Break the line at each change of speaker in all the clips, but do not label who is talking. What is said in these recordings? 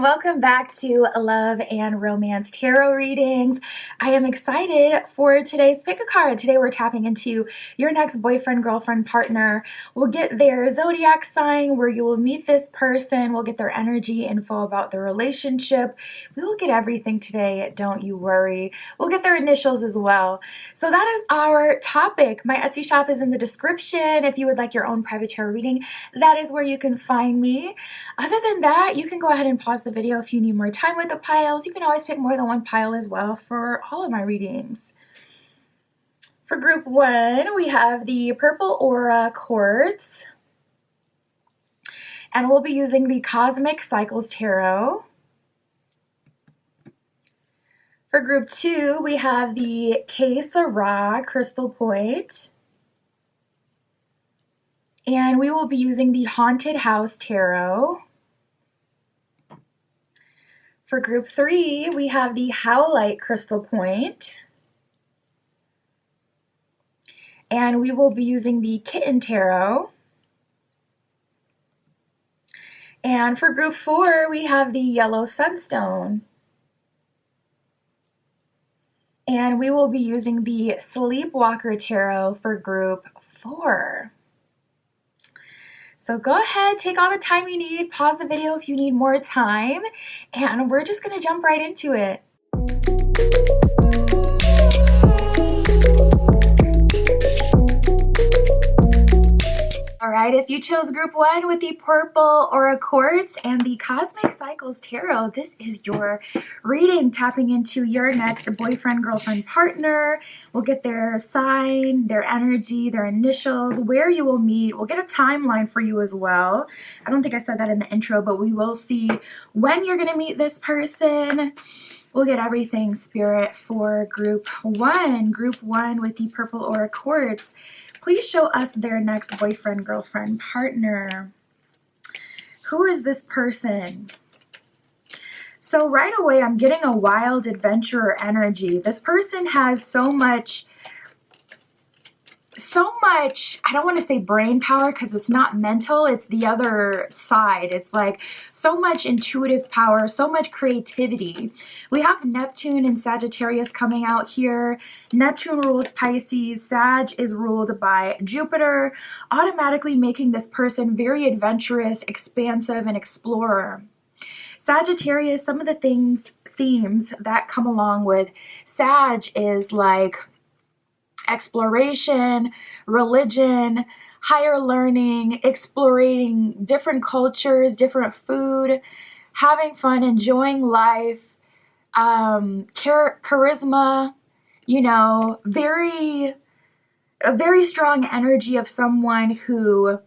welcome back to Love and Romance Tarot Readings. I am excited for today's pick a card. Today we're tapping into your next boyfriend, girlfriend, partner. We'll get their zodiac sign where you will meet this person. We'll get their energy info about the relationship. We will get everything today, don't you worry. We'll get their initials as well. So that is our topic. My Etsy shop is in the description. If you would like your own private tarot reading, that is where you can find me. Other than that, you can go ahead and pause the video if you need more time with the piles. You can always pick more than one pile as well for all of my readings. For group one, we have the Purple Aura Quartz, and we'll be using the Cosmic Cycles Tarot. For group two, we have the Que Sera Crystal Point, and we will be using the Haunted House Tarot. For group three, we have the Howlite Crystal Point, and we will be using the Kitten Tarot. And for group four, we have the Yellow Sunstone, and we will be using the Sleepwalker Tarot for group four. So go ahead, take all the time you need, pause the video if you need more time, and we're just going to jump right into it. Alright, if you chose group one with the Purple Aura Quartz and the Cosmic Cycles Tarot, this is your reading, tapping into your next boyfriend, girlfriend, partner. We'll get their sign, their energy, their initials, where you will meet. We'll get a timeline for you as well. I don't think I said that in the intro, but we will see when you're going to meet this person. We'll get everything, Spirit, for group one. Group one with the Purple Aura Quartz. Please show us their next boyfriend, girlfriend, partner. Who is this person? So right away, I'm getting a wild adventurer energy. This person has so much, I don't want to say brain power because it's not mental, it's the other side. It's like so much intuitive power, so much creativity. We have Neptune and Sagittarius coming out here. Neptune rules Pisces, Sag is ruled by Jupiter, automatically making this person very adventurous, expansive, and explorer. Sagittarius, some of the themes that come along with Sag is like exploration, religion, higher learning, exploring different cultures, different food, having fun, enjoying life, charisma, you know, a very strong energy of someone who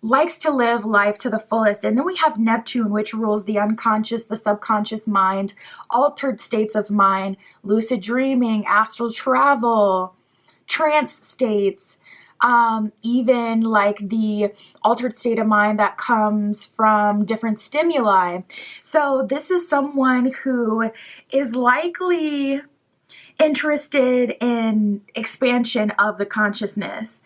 likes to live life to the fullest. And then we have Neptune, which rules the unconscious, the subconscious mind, altered states of mind, lucid dreaming, astral travel, trance states, even like the altered state of mind that comes from different stimuli. So this is someone who is likely interested in expansion of the consciousness.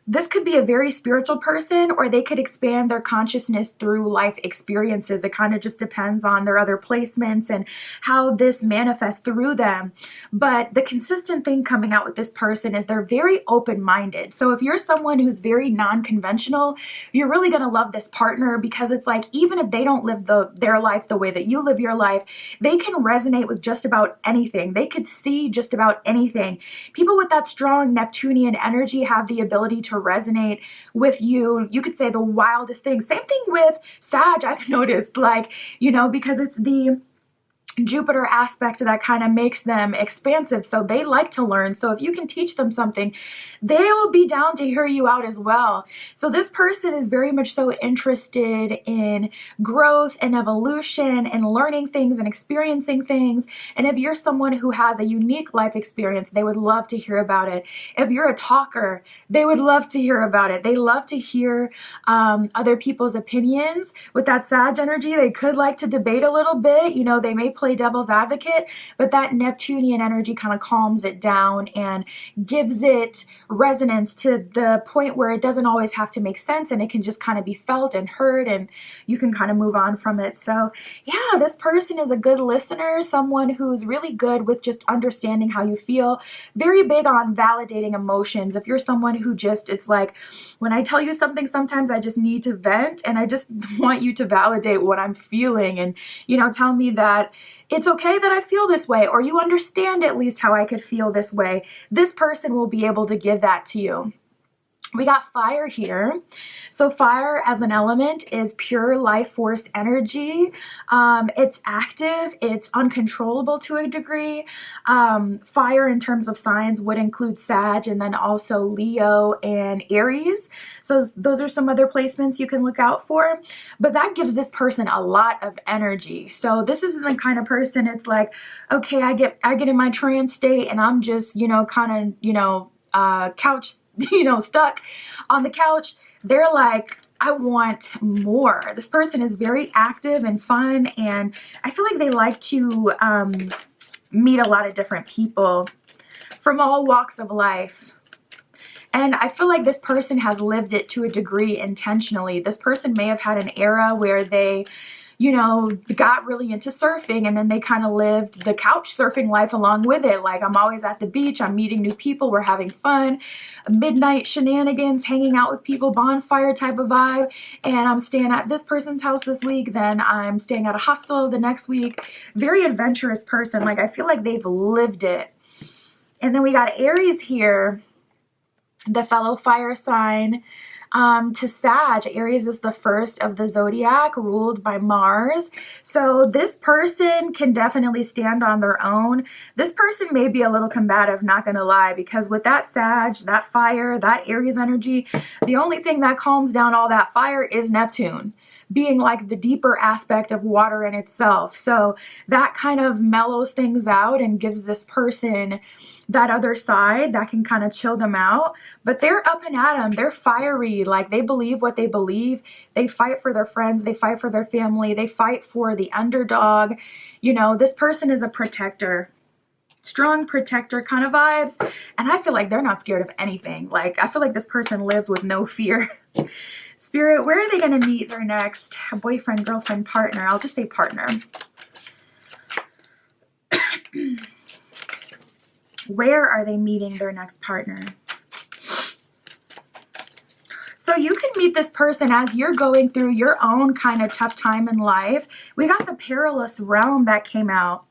This could be a very spiritual person, or they could expand their consciousness through life experiences. It kind of just depends on their other placements and how this manifests through them. But the consistent thing coming out with this person is they're very open-minded. So if you're someone who's very non-conventional, you're really going to love this partner, because it's like, even if they don't live their life the way that you live your life, they can resonate with just about anything. They could see just about anything. People with that strong Neptunian energy have the ability to resonate with you. You could say the wildest things. Same thing with Sag, I've noticed, like, you know, because it's the Jupiter aspect that kind of makes them expansive, so they like to learn. So if you can teach them something, they will be down to hear you out as well. So this person is very much so interested in growth and evolution and learning things and experiencing things. And if you're someone who has a unique life experience, they would love to hear about it. If you're a talker, they would love to hear about it. They love to hear other people's opinions. With that Sag energy, they could like to debate a little bit. You know, they may play play devil's advocate, but that Neptunian energy kind of calms it down and gives it resonance to the point where it doesn't always have to make sense, and it can just kind of be felt and heard, and you can kind of move on from it. So yeah, this person is a good listener, someone who's really good with just understanding how you feel, very big on validating emotions. If you're someone who just, it's like, when I tell you something, sometimes I just need to vent, and I just want you to validate what I'm feeling, and, you know, tell me that it's okay that I feel this way, or you understand at least how I could feel this way. This person will be able to give that to you. We got fire here. So fire as an element is pure life force energy. It's active. It's uncontrollable to a degree. Fire in terms of signs would include Sag, and then also Leo and Aries. So those are some other placements you can look out for. But that gives this person a lot of energy. So this isn't the kind of person, it's like, okay, I get in my trance state and I'm just, you know, kind of, you know, couch, you know, stuck on the couch. They're like, I want more. This person is very active and fun, and I feel like they like to meet a lot of different people from all walks of life. And I feel like this person has lived it to a degree intentionally. This person may have had an era where they, you know, got really into surfing, and then they kind of lived the couch surfing life along with it. Like, I'm always at the beach, I'm meeting new people, we're having fun, midnight shenanigans, hanging out with people, bonfire type of vibe. And I'm staying at this person's house this week, then I'm staying at a hostel the next week. Very adventurous person. Like, I feel like they've lived it. And then we got Aries here, the fellow fire sign. To Sag, Aries is the first of the zodiac, ruled by Mars. So this person can definitely stand on their own. This person may be a little combative, not gonna lie, because with that Sag, that fire, that Aries energy, the only thing that calms down all that fire is Neptune, being like the deeper aspect of water in itself. So that kind of mellows things out and gives this person that other side that can kind of chill them out. But they're up and at 'em. They're fiery. Like, they believe what they believe. They fight for their friends. They fight for their family. They fight for the underdog. You know, this person is a protector. Strong protector kind of vibes. And I feel like they're not scared of anything. Like, I feel like this person lives with no fear. Spirit, where are they going to meet their next boyfriend, girlfriend, partner? I'll just say partner. Where are they meeting their next partner? So you can meet this person as you're going through your own kind of tough time in life. We got the perilous realm that came out.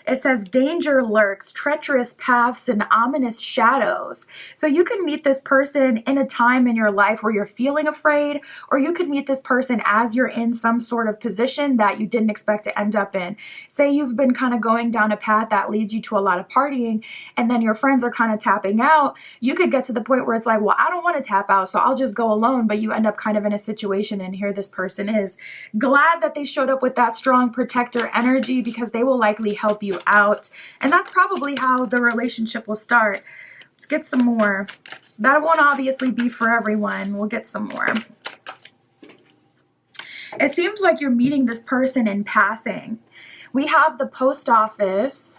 It says danger lurks, treacherous paths, and ominous shadows. So you can meet this person in a time in your life where you're feeling afraid, or you could meet this person as you're in some sort of position that you didn't expect to end up in. Say you've been kind of going down a path that leads you to a lot of partying, and then your friends are kind of tapping out. You could get to the point where it's like, well, I don't want to tap out, so I'll just go alone. But you end up kind of in a situation, and here this person is. Glad that they showed up with that strong protector energy, because they will likely help you out, and that's probably how the relationship will start. Let's get some more. That won't obviously be for everyone. We'll get some more. It seems like you're meeting this person in passing. We have the post office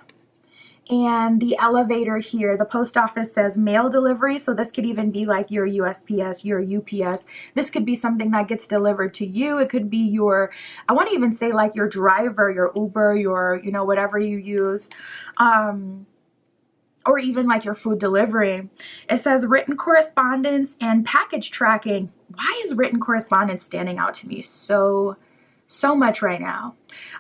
and the elevator here. The post office says mail delivery, so this could even be like your USPS, your UPS. This could be something that gets delivered to you. It could be your, I want to even say like your driver, your Uber, your, you know, whatever you use. Or even like your food delivery. It says written correspondence and package tracking. Why is written correspondence standing out to me so much right now?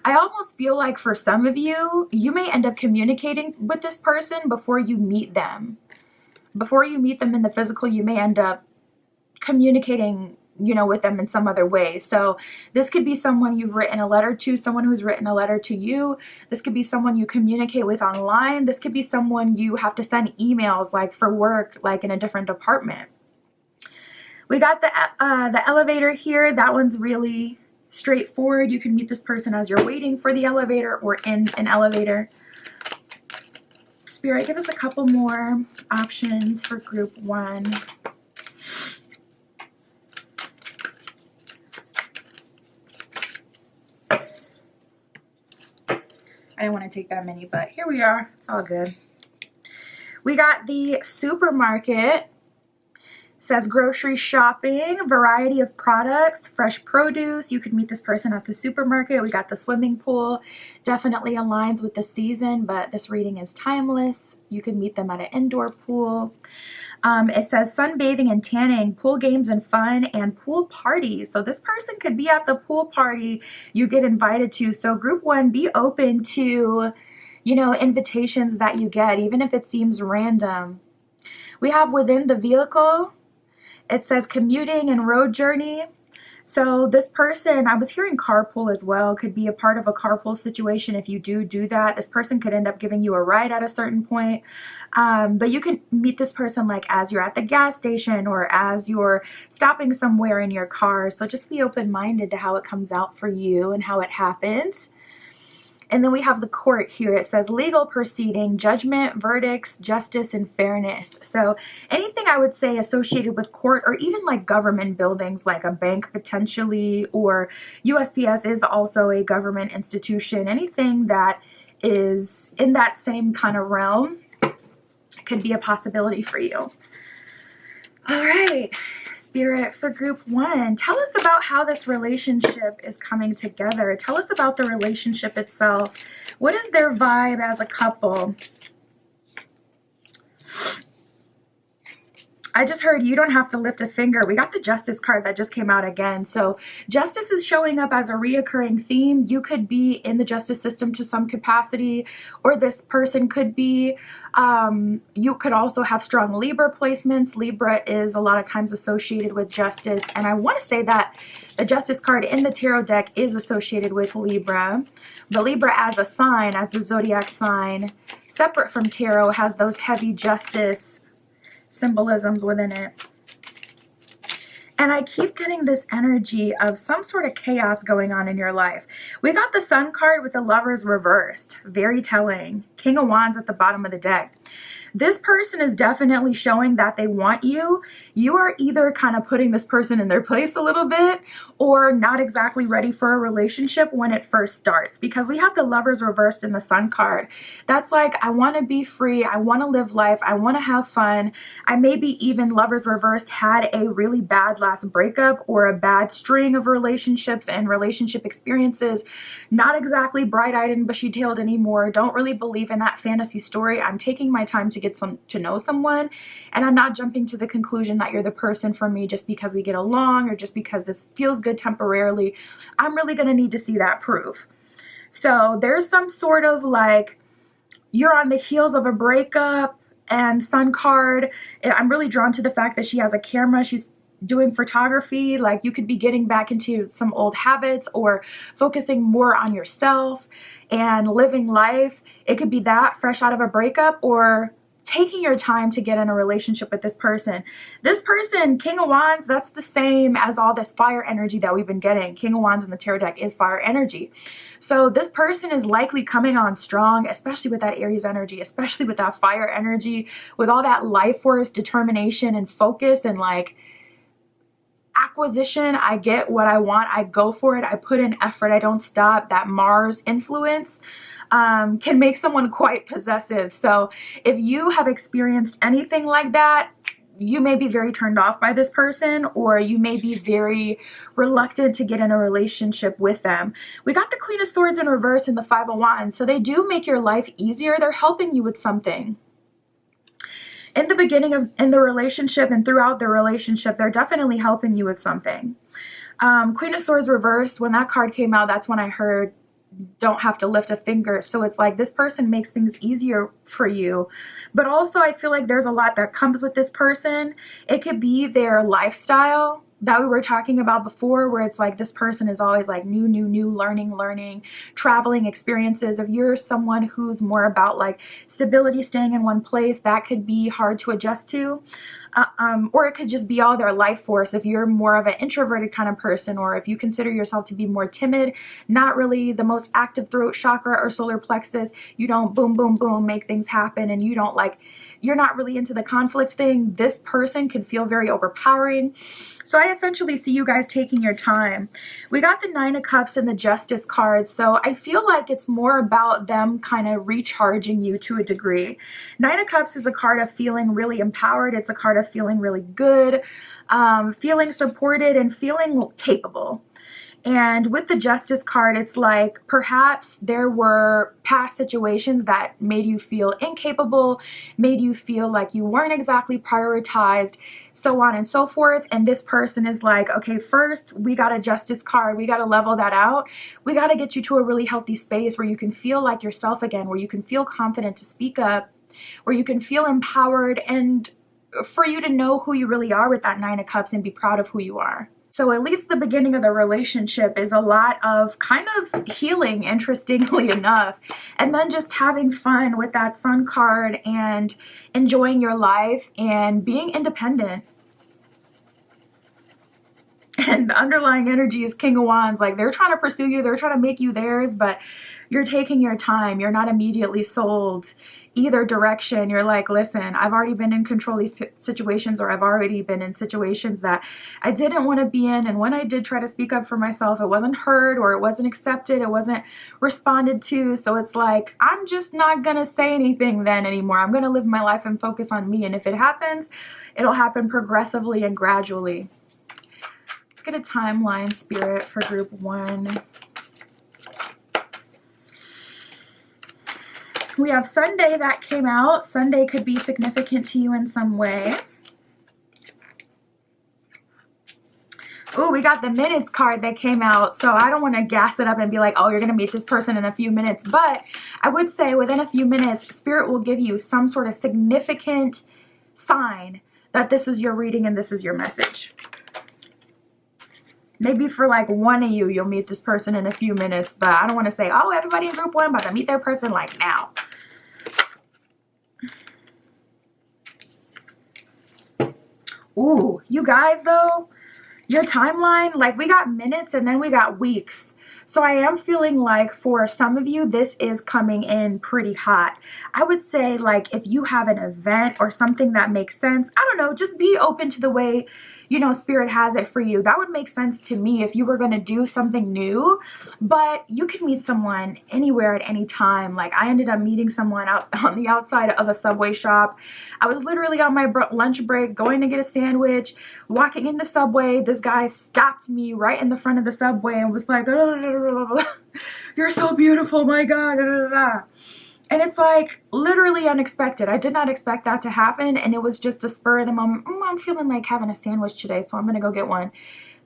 I almost feel like for some of you, you may end up communicating with this person before you meet them. Before you meet them in the physical, you may end up communicating, you know, with them in some other way. So this could be someone you've written a letter to, someone who's written a letter to you. This could be someone you communicate with online. This could be someone you have to send emails like for work, like in a different department. We got the elevator here. That one's really straightforward. You can meet this person as you're waiting for the elevator or in an elevator. Spirit, give us a couple more options for group 1. I didn't want to take that many, but here we are. It's all good. We got the supermarket. Says grocery shopping, variety of products, fresh produce. You could meet this person at the supermarket. We got the swimming pool. Definitely aligns with the season, but this reading is timeless. You could meet them at an indoor pool. It says sunbathing and tanning, pool games and fun, and pool parties. So this person could be at the pool party you get invited to. So group one, be open to, you know, invitations that you get, even if it seems random. We have within the vehicle. It says commuting and road journey. So this person, I was hearing carpool as well, could be a part of a carpool situation. If you do that, this person could end up giving you a ride at a certain point. But you can meet this person like as you're at the gas station or as you're stopping somewhere in your car. So just be open-minded to how it comes out for you and how it happens. And then we have the court here. It says legal proceeding, judgment, verdicts, justice, and fairness. So anything I would say associated with court or even like government buildings, like a bank potentially, or USPS is also a government institution. Anything that is in that same kind of realm could be a possibility for you. All right. Spirit, for group one, tell us about how this relationship is coming together. Tell us about the relationship itself. What is their vibe as a couple? I just heard you don't have to lift a finger. We got the Justice card that just came out again. So justice is showing up as a reoccurring theme. You could be in the justice system to some capacity, or this person could be. You could also have strong Libra placements. Libra is a lot of times associated with justice. And I want to say that the Justice card in the tarot deck is associated with Libra. But Libra as a sign, as the zodiac sign, separate from tarot, has those heavy justice symbolisms within it. And I keep getting this energy of some sort of chaos going on in your life. We got the Sun card with the Lovers reversed. Very telling. King of Wands at the bottom of the deck. This person is definitely showing that they want you. You are either kind of putting this person in their place a little bit or not exactly ready for a relationship when it first starts, because we have the Lovers reversed in the Sun card. That's like, I want to be free. I want to live life. I want to have fun. I maybe even Lovers reversed had a really bad last breakup or a bad string of relationships and relationship experiences. Not exactly bright-eyed and bushy-tailed anymore. Don't really believe in that fantasy story. I'm taking my time to get to know someone, and I'm not jumping to the conclusion that you're the person for me just because we get along or just because this feels good temporarily. I'm really going to need to see that proof. So there's some sort of like, you're on the heels of a breakup. And Sun card, I'm really drawn to the fact that she has a camera. She's doing photography. Like, you could be getting back into some old habits or focusing more on yourself and living life. It could be that, fresh out of a breakup, or taking your time to get in a relationship with this person. This person, King of Wands, that's the same as all this fire energy that we've been getting. King of Wands in the tarot deck is fire energy. So this person is likely coming on strong, especially with that Aries energy, especially with that fire energy, with all that life force, determination, and focus, and like acquisition. I get what I want. I go for it. I put in effort. I don't stop. That Mars influence can make someone quite possessive. So if you have experienced anything like that, you may be very turned off by this person, or you may be very reluctant to get in a relationship with them. We got the Queen of Swords in reverse and the Five of Wands. So they do make your life easier. They're helping you with something. In the beginning of in the relationship and throughout the relationship, they're definitely helping you with something. Queen of Swords reversed, when that card came out, that's when I heard don't have to lift a finger. So it's like this person makes things easier for you. But also I feel like there's a lot that comes with this person. It could be their lifestyle that we were talking about before, where it's like this person is always like new, learning, traveling experiences. If you're someone who's more about like stability, staying in one place, that could be hard to adjust to. Or it could just be all their life force. If you're more of an introverted kind of person, or if you consider yourself to be more timid, not really the most active throat chakra or solar plexus, you don't boom, boom, boom, make things happen, and you don't like, you're not really into the conflict thing, this person could feel very overpowering. So I essentially see you guys taking your time. We got the Nine of Cups and the Justice card, so I feel like it's more about them kind of recharging you to a degree. Nine of Cups is a card of feeling really empowered. It's a card of feeling really good, feeling supported, and feeling capable. And with the Justice card, it's like perhaps there were past situations that made you feel incapable, made you feel like you weren't exactly prioritized, so on and so forth. And this person is like, okay, first we got a Justice card. We got to level that out. We got to get you to a really healthy space where you can feel like yourself again, where you can feel confident to speak up, where you can feel empowered, and for you to know who you really are with that Nine of Cups and be proud of who you are. So at least the beginning of the relationship is a lot of kind of healing, interestingly enough, and then just having fun with that Sun card and enjoying your life and being independent. And the underlying energy is King of Wands. Like, they're trying to pursue you, they're trying to make you theirs, but you're taking your time. You're not immediately sold either direction. You're like, listen, I've already been in control of these situations, or I've already been in situations that I didn't want to be in. And when I did try to speak up for myself, it wasn't heard, or it wasn't accepted, it wasn't responded to. So it's like, I'm just not going to say anything then anymore. I'm going to live my life and focus on me. And if it happens, it'll happen progressively and gradually. Let's get a timeline, Spirit, for group 1. We have Sunday that came out. Sunday could be significant to you in some way. Oh, we got the minutes card that came out. So I don't want to gas it up and be like, oh, you're going to meet this person in a few minutes. But I would say within a few minutes, Spirit will give you some sort of significant sign that this is your reading and this is your message. Maybe for like one of you, you'll meet this person in a few minutes, but I don't want to say, oh, everybody in group 1 about to meet their person like now. Ooh, you guys though, your timeline, like we got minutes and then we got weeks. So I am feeling like for some of you, this is coming in pretty hot. I would say like if you have an event or something that makes sense, I don't know, just be open to the way, you know, Spirit has it for you. That would make sense to me if you were going to do something new, but you can meet someone anywhere at any time. Like I ended up meeting someone out on the outside of a Subway shop. I was literally on my lunch break going to get a sandwich, walking into Subway. This guy stopped me right in the front of the Subway and was like, you're so beautiful, my God. And it's like literally unexpected. I did not expect that to happen. And it was just a spur of the moment. I'm feeling like having a sandwich today, so I'm going to go get one.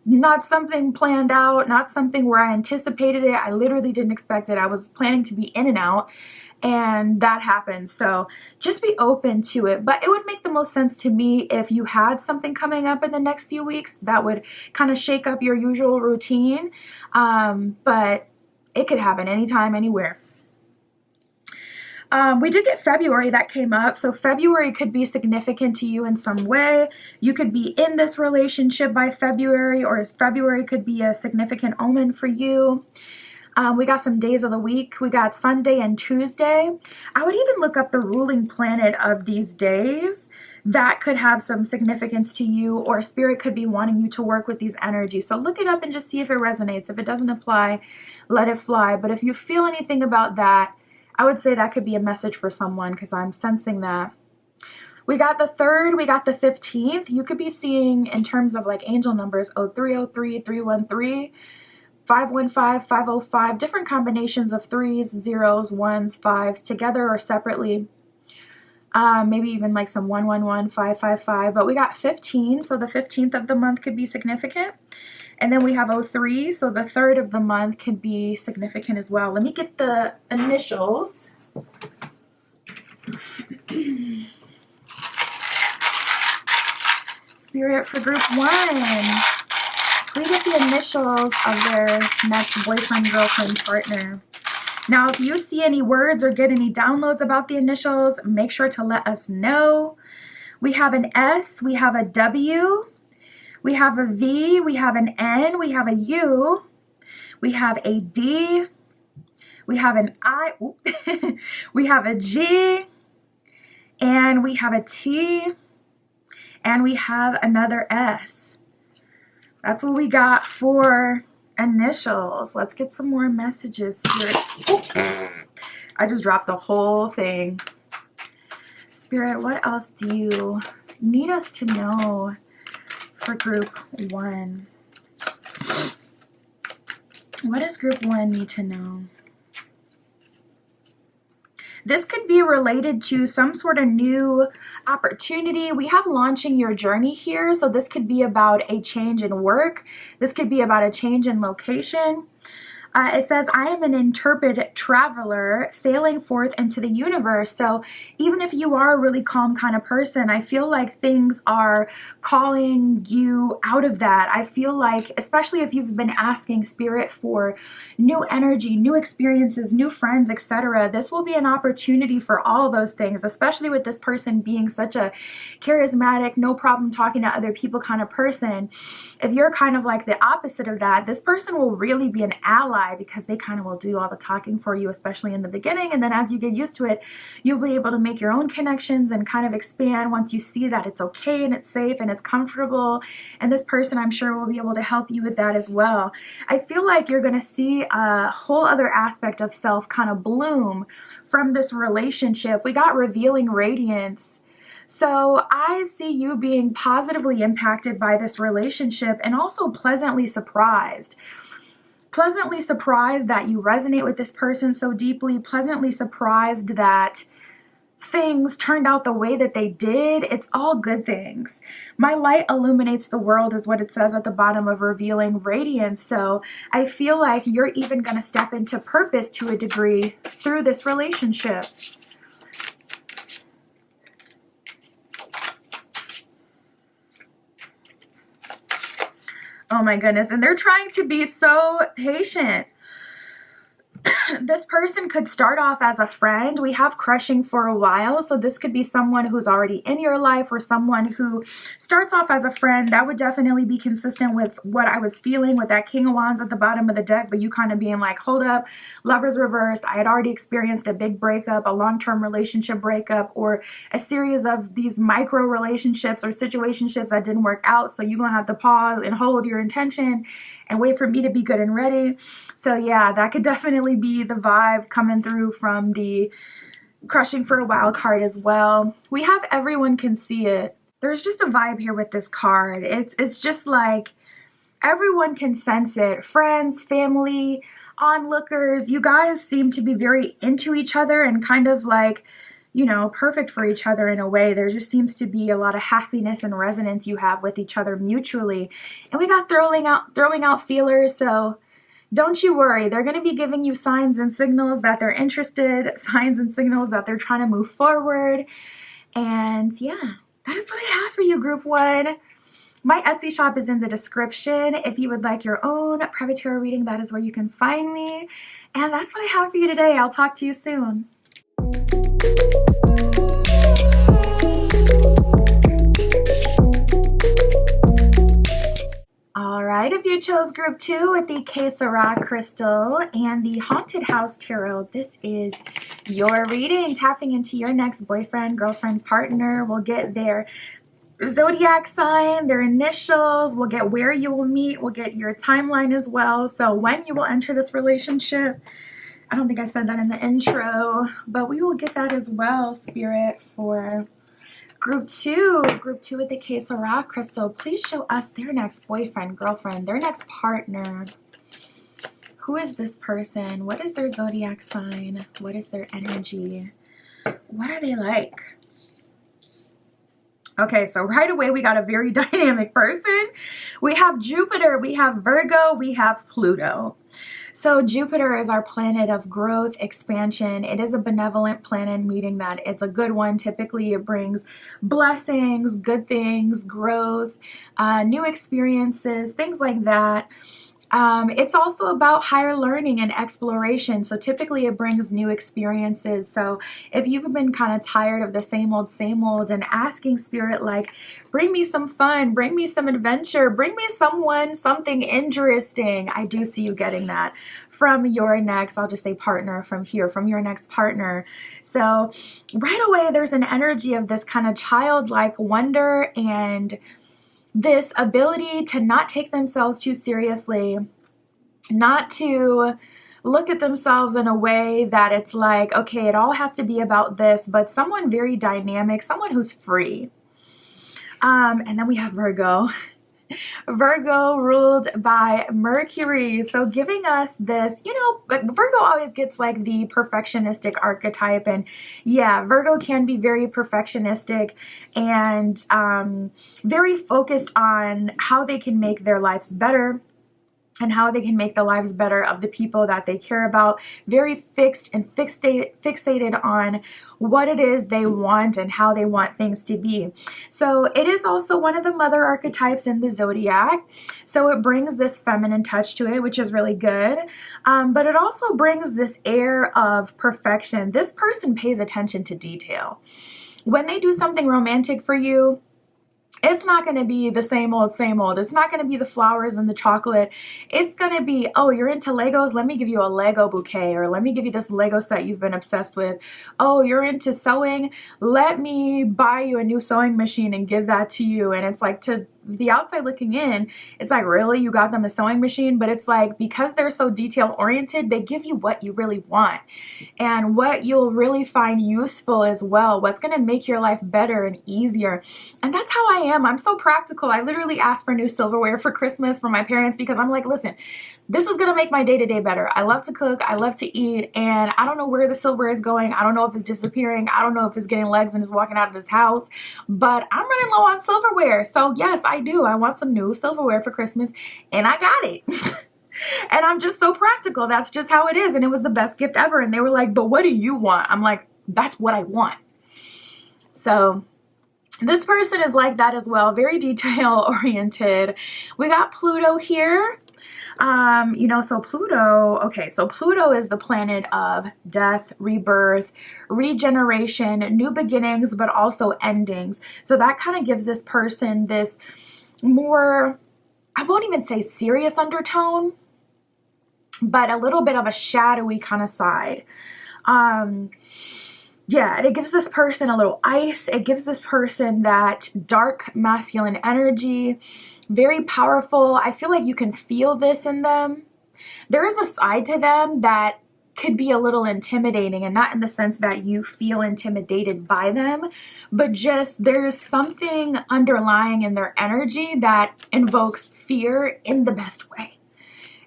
Not something planned out, not something where I anticipated it. I literally didn't expect it. I was planning to be in and out, and that happened. So just be open to it. But it would make the most sense to me if you had something coming up in the next few weeks that would kind of shake up your usual routine. But it could happen anytime, anywhere. We did get February that came up. So February could be significant to you in some way. You could be in this relationship by February, or February could be a significant omen for you. We got some days of the week. We got Sunday and Tuesday. I would even look up the ruling planet of these days. That could have some significance to you, or Spirit could be wanting you to work with these energies. So look it up and just see if it resonates. If it doesn't apply, let it fly. But if you feel anything about that, I would say that could be a message for someone, because I'm sensing that. We got the 3rd, we got the 15th. You could be seeing in terms of like angel numbers 0303, 313, 515, 505, different combinations of 3s, 0s, 1s, 5s together or separately. Maybe even like some 111, 555, but we got 15, so the 15th of the month could be significant. And then we have 03, so the 3rd of the month could be significant as well. Let me get the initials. Spirit for group 1. We get the initials of their next boyfriend, girlfriend, partner. Now, if you see any words or get any downloads about the initials, make sure to let us know. We have an S, we have a W, we have a V, we have an N, we have a U, we have a D, we have an I, we have a G, and we have a T, and we have another S. That's what we got for initials. Let's get some more messages, Spirit. Oh, I just dropped the whole thing. Spirit, what else do you need us to know for group 1? What does group 1 need to know? This could be related to some sort of new opportunity. We have launching your journey here. So this could be about a change in work. This could be about a change in location. It says, I am an intrepid traveler sailing forth into the universe. So even if you are a really calm kind of person, I feel like things are calling you out of that. I feel like, especially if you've been asking Spirit for new energy, new experiences, new friends, etc., this will be an opportunity for all those things, especially with this person being such a charismatic, no problem talking to other people kind of person. If you're kind of like the opposite of that, this person will really be an ally, because they kind of will do all the talking for you, especially in the beginning. And then as you get used to it, you'll be able to make your own connections and kind of expand once you see that it's okay and it's safe and it's comfortable. And this person, I'm sure, will be able to help you with that as well. I feel like you're going to see a whole other aspect of self kind of bloom from this relationship. We got revealing radiance. So I see you being positively impacted by this relationship and also pleasantly surprised. Pleasantly surprised that you resonate with this person so deeply, pleasantly surprised that things turned out the way that they did. It's all good things. My light illuminates the world is what it says at the bottom of revealing radiance. So I feel like you're even going to step into purpose to a degree through this relationship. Oh my goodness. And they're trying to be so patient. This person could start off as a friend. We have crushing for a while. So this could be someone who's already in your life or someone who starts off as a friend. That would definitely be consistent with what I was feeling with that King of Wands at the bottom of the deck. But you kind of being like, hold up, Lovers reversed. I had already experienced a big breakup, a long-term relationship breakup, or a series of these micro relationships or situationships that didn't work out. So you're going to have to pause and hold your intention and wait for me to be good and ready. So yeah, that could definitely be the vibe coming through from the crushing for a while card as well. We have everyone can see it. There's just a vibe here with this card. It's just like everyone can sense it. Friends, family, onlookers, you guys seem to be very into each other and kind of like, you know, perfect for each other in a way. There just seems to be a lot of happiness and resonance you have with each other mutually. And we got throwing out feelers, so don't you worry. They're going to be giving you signs and signals that they're interested, signs and signals that they're trying to move forward. And yeah, that is what I have for you, Group 1. My Etsy shop is in the description. If you would like your own private tarot reading, that is where you can find me. And that's what I have for you today. I'll talk to you soon. Alright, if you chose Group 2 with the Que Sera crystal and the Haunted House Tarot, this is your reading. Tapping into your next boyfriend, girlfriend, partner. We'll get their zodiac sign, their initials. We'll get where you will meet. We'll get your timeline as well. So when you will enter this relationship. I don't think I said that in the intro, but we will get that as well, Spirit, for Group 2 with the Que Sera crystal. Please show us their next boyfriend, girlfriend, their next partner. Who is this person? What is their zodiac sign? What is their energy? What are they like? Okay, so right away we got a very dynamic person. We have Jupiter, we have Virgo, we have Pluto. So Jupiter is our planet of growth, expansion. It is a benevolent planet, meaning that it's a good one. Typically, it brings blessings, good things, growth, new experiences, things like that. It's also about higher learning and exploration. So typically it brings new experiences. So if you've been kind of tired of the same old and asking Spirit, like, bring me some fun, bring me some adventure, bring me something interesting. I do see you getting that from your next, I'll just say partner from here, from your next partner. So right away, there's an energy of this kind of childlike wonder and this ability to not take themselves too seriously, not to look at themselves in a way that it's like, okay, it all has to be about this, but someone very dynamic, someone who's free. And then we have Virgo. Virgo ruled by Mercury. So giving us this, you know, like Virgo always gets like the perfectionistic archetype. And yeah, Virgo can be very perfectionistic and very focused on how they can make their lives better and how they can make the lives better of the people that they care about. Very fixed and fixated on what it is they want and how they want things to be. So it is also one of the mother archetypes in the zodiac. So it brings this feminine touch to it, which is really good. But it also brings this air of perfection. This person pays attention to detail. When they do something romantic for you, it's not going to be the same old, same old. It's not going to be the flowers and the chocolate. It's going to be, oh, you're into Legos? Let me give you a Lego bouquet, or let me give you this Lego set you've been obsessed with. Oh, you're into sewing? Let me buy you a new sewing machine and give that to you. And it's like, to the outside looking in, it's like, really? You got them a sewing machine? But it's like, because they're so detail oriented, they give you what you really want and what you'll really find useful as well. What's going to make your life better and easier. And that's how I am. I'm so practical. I literally asked for new silverware for Christmas from my parents because I'm like, listen, this is going to make my day-to-day better. I love to cook. I love to eat. And I don't know where the silverware is going. I don't know if it's disappearing. I don't know if it's getting legs and is walking out of this house. But I'm running low on silverware. So yes, I do. I want some new silverware for Christmas. And I got it. And I'm just so practical. That's just how it is. And it was the best gift ever. And they were like, but what do you want? I'm like, that's what I want. So this person is like that as well. Very detail oriented. We got Pluto here. You know, so Pluto, okay, so Pluto is the planet of death, rebirth, regeneration, new beginnings, but also endings. So that kind of gives this person this more, I won't even say serious undertone, but a little bit of a shadowy kind of side. Yeah, and it gives this person a little ice. It gives this person that dark masculine energy, very powerful. I feel like you can feel this in them. There is a side to them that could be a little intimidating, and not in the sense that you feel intimidated by them, but just there's something underlying in their energy that invokes fear in the best way.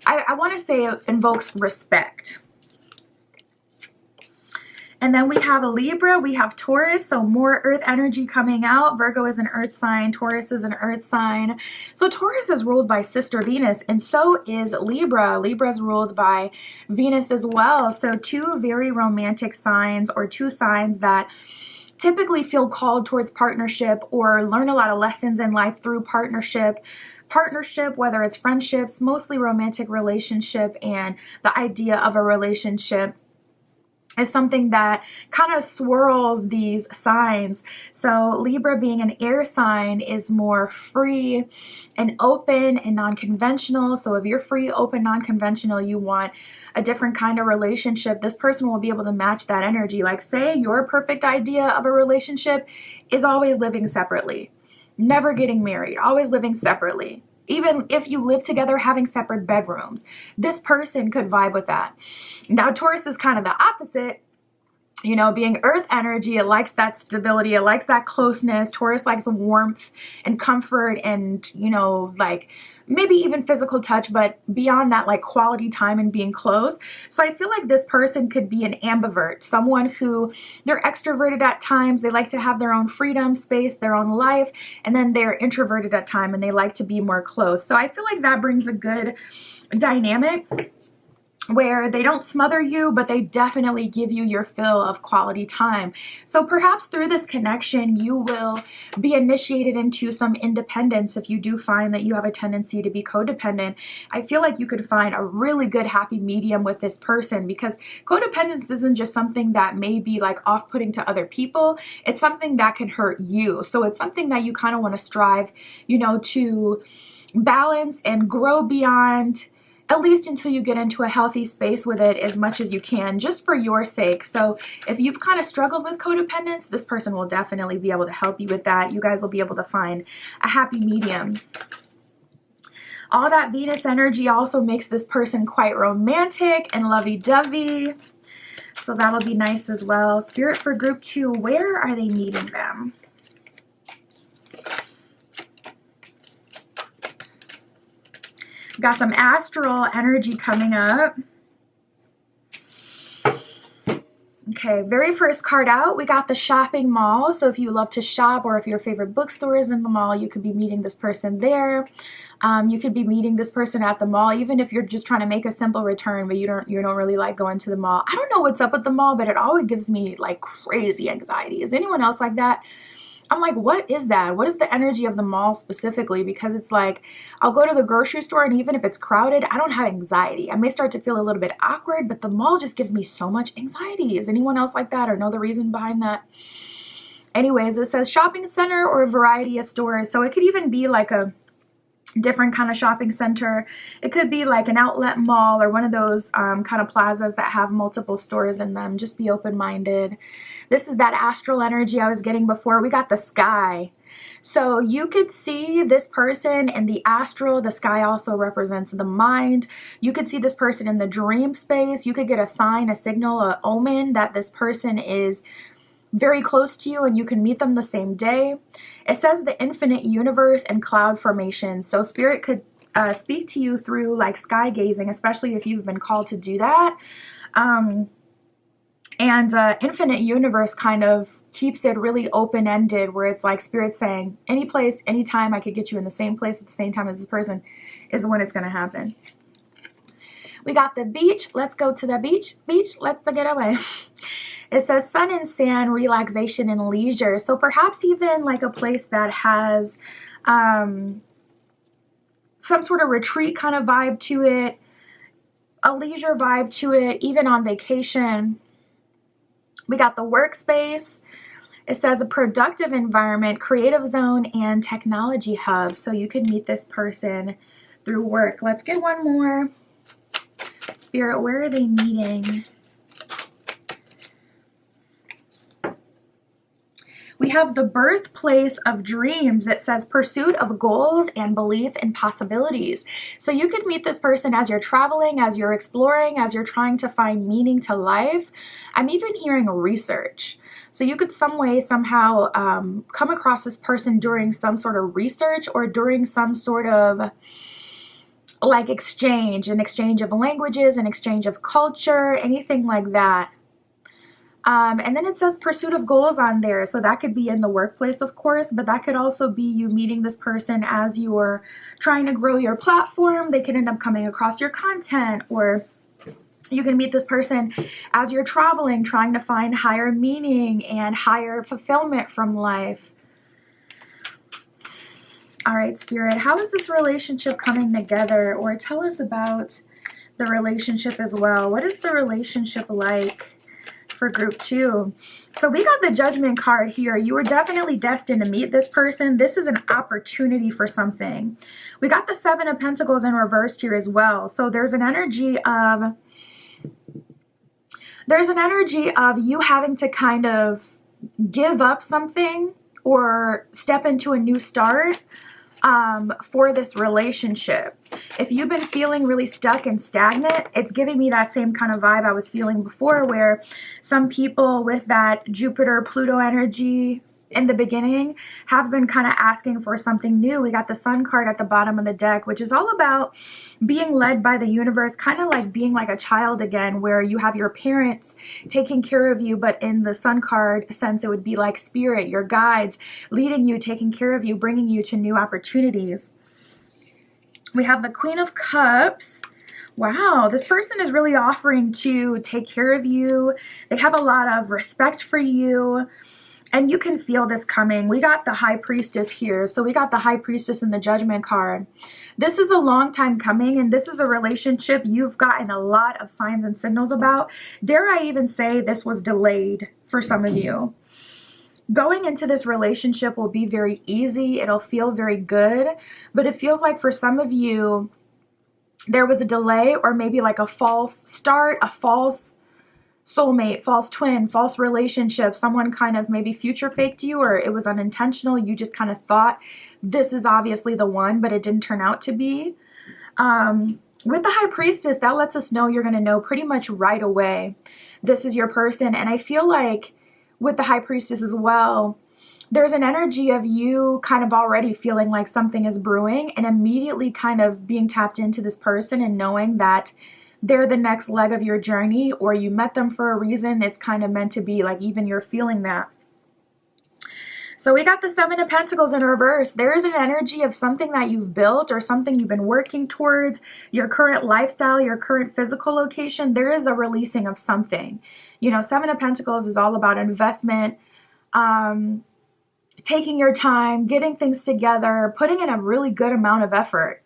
I want to say it invokes respect. And then we have a Libra, we have Taurus, so more earth energy coming out. Virgo is an earth sign, Taurus is an earth sign. So Taurus is ruled by sister Venus, and so is Libra. Libra is ruled by Venus as well. So two very romantic signs, or two signs that typically feel called towards partnership or learn a lot of lessons in life through partnership. Partnership, whether it's friendships, mostly romantic relationship, and the idea of a relationship is something that kind of swirls these signs. So Libra, being an air sign, is more free and open and non-conventional. So if you're free, open, non-conventional, you want a different kind of relationship, this person will be able to match that energy. Like, say your perfect idea of a relationship is always living separately, never getting married, always living separately. Even if you live together, having separate bedrooms, this person could vibe with that. Now, Taurus is kind of the opposite. You know, being earth energy, it likes that stability, it likes that closeness. Taurus likes warmth and comfort and, you know, like maybe even physical touch, but beyond that, like quality time and being close. So I feel like this person could be an ambivert, someone who they're extroverted at times, they like to have their own freedom, space, their own life, and then they're introverted at times and they like to be more close. So I feel like that brings a good dynamic where they don't smother you, but they definitely give you your fill of quality time. So perhaps through this connection, you will be initiated into some independence if you do find that you have a tendency to be codependent. I feel like you could find a really good happy medium with this person, because codependence isn't just something that may be like off-putting to other people. It's something that can hurt you. So it's something that you kind of want to strive, you know, to balance and grow beyond. at least until you get into a healthy space with it as much as you can, just for your sake. So if you've kind of struggled with codependence, this person will definitely be able to help you with that. You guys will be able to find a happy medium. All that Venus energy also makes this person quite romantic and lovey-dovey. So that'll be nice as well. Spirit for group 2, where are they meeting them? Got some astral energy coming up. Okay, very first card out, we got the shopping mall. So if you love to shop, or if your favorite bookstore is in the mall, you could be meeting this person there. You could be meeting this person at the mall, even if you're just trying to make a simple return, but you don't really like going to the mall. I don't know what's up with the mall, but it always gives me like crazy anxiety. Is anyone else like that? I'm like, what is that? What is the energy of the mall specifically? Because it's like, I'll go to the grocery store, and even if it's crowded, I don't have anxiety. I may start to feel a little bit awkward, but the mall just gives me so much anxiety. Is anyone else like that, or know the reason behind that? Anyways, it says shopping center or a variety of stores. So it could even be like a different kind of shopping center. It could be like an outlet mall, or one of those kind of plazas that have multiple stores in them. Just be open-minded. This is that astral energy I was getting before. We got the sky. So you could see this person in the astral. The sky also represents the mind. You could see this person in the dream space. You could get a sign, a signal, an omen that this person is very close to you and you can meet them the same day. It says the infinite universe and cloud formation. So spirit could speak to you through like sky gazing, especially if you've been called to do that. Infinite universe kind of keeps it really open-ended, where it's like spirit saying any place, anytime I could get you in the same place at the same time as this person is when it's going to happen. We got the beach. Let's go to the beach. Beach, let's get away. It says sun and sand, relaxation and leisure. So perhaps even like a place that has some sort of retreat kind of vibe to it, a leisure vibe to it, even on vacation. We got the workspace. It says a productive environment, creative zone, and technology hub. So you could meet this person through work. Let's get one more. Spirit, where are they meeting? We have the birthplace of dreams. It says pursuit of goals and belief in possibilities. So you could meet this person as you're traveling, as you're exploring, as you're trying to find meaning to life. I'm even hearing research. So you could some way, somehow come across this person during some sort of research, or during some sort of like exchange, an exchange of languages, an exchange of culture, anything like that. And then it says pursuit of goals on there. So that could be in the workplace, of course, but that could also be you meeting this person as you're trying to grow your platform. They could end up coming across your content, or you can meet this person as you're traveling, trying to find higher meaning and higher fulfillment from life. All right, Spirit, how is this relationship coming together? Or tell us about the relationship as well. What is the relationship like for group 2? So we got the Judgment card here. You were definitely destined to meet this person. This is an opportunity for something. We got the 7 of Pentacles in reversed here as well. So there's an energy of you having to kind of give up something or step into a new start for this relationship. If you've been feeling really stuck and stagnant, it's giving me that same kind of vibe I was feeling before, where some people with that Jupiter, Pluto energy in the beginning have been kind of asking for something new. We got the Sun card at the bottom of the deck, which is all about being led by the universe, kind of like being like a child again, where you have your parents taking care of you, but in the Sun card sense, it would be like spirit, your guides leading you, taking care of you, bringing you to new opportunities. We have the Queen of Cups. Wow, this person is really offering to take care of you. They have a lot of respect for you. And you can feel this coming. We got the High Priestess here. So we got the High Priestess in the Judgment card. This is a long time coming, and this is a relationship you've gotten a lot of signs and signals about. Dare I even say this was delayed for some of you. Going into this relationship will be very easy. It'll feel very good. But it feels like for some of you, there was a delay, or maybe like a false start, a false soulmate, false twin, false relationship. Someone kind of maybe future faked you, or it was unintentional. You just kind of thought this is obviously the one, but it didn't turn out to be. With the High Priestess, that lets us know you're going to know pretty much right away this is your person. And I feel like with the High Priestess as well, there's an energy of you kind of already feeling like something is brewing, and immediately kind of being tapped into this person and knowing that they're the next leg of your journey, or you met them for a reason. It's kind of meant to be, like even you're feeling that. So we got the Seven of Pentacles in reverse. There is an energy of something that you've built or something you've been working towards, your current lifestyle, your current physical location. There is a releasing of something. You know, Seven of Pentacles is all about investment, taking your time, getting things together, putting in a really good amount of effort.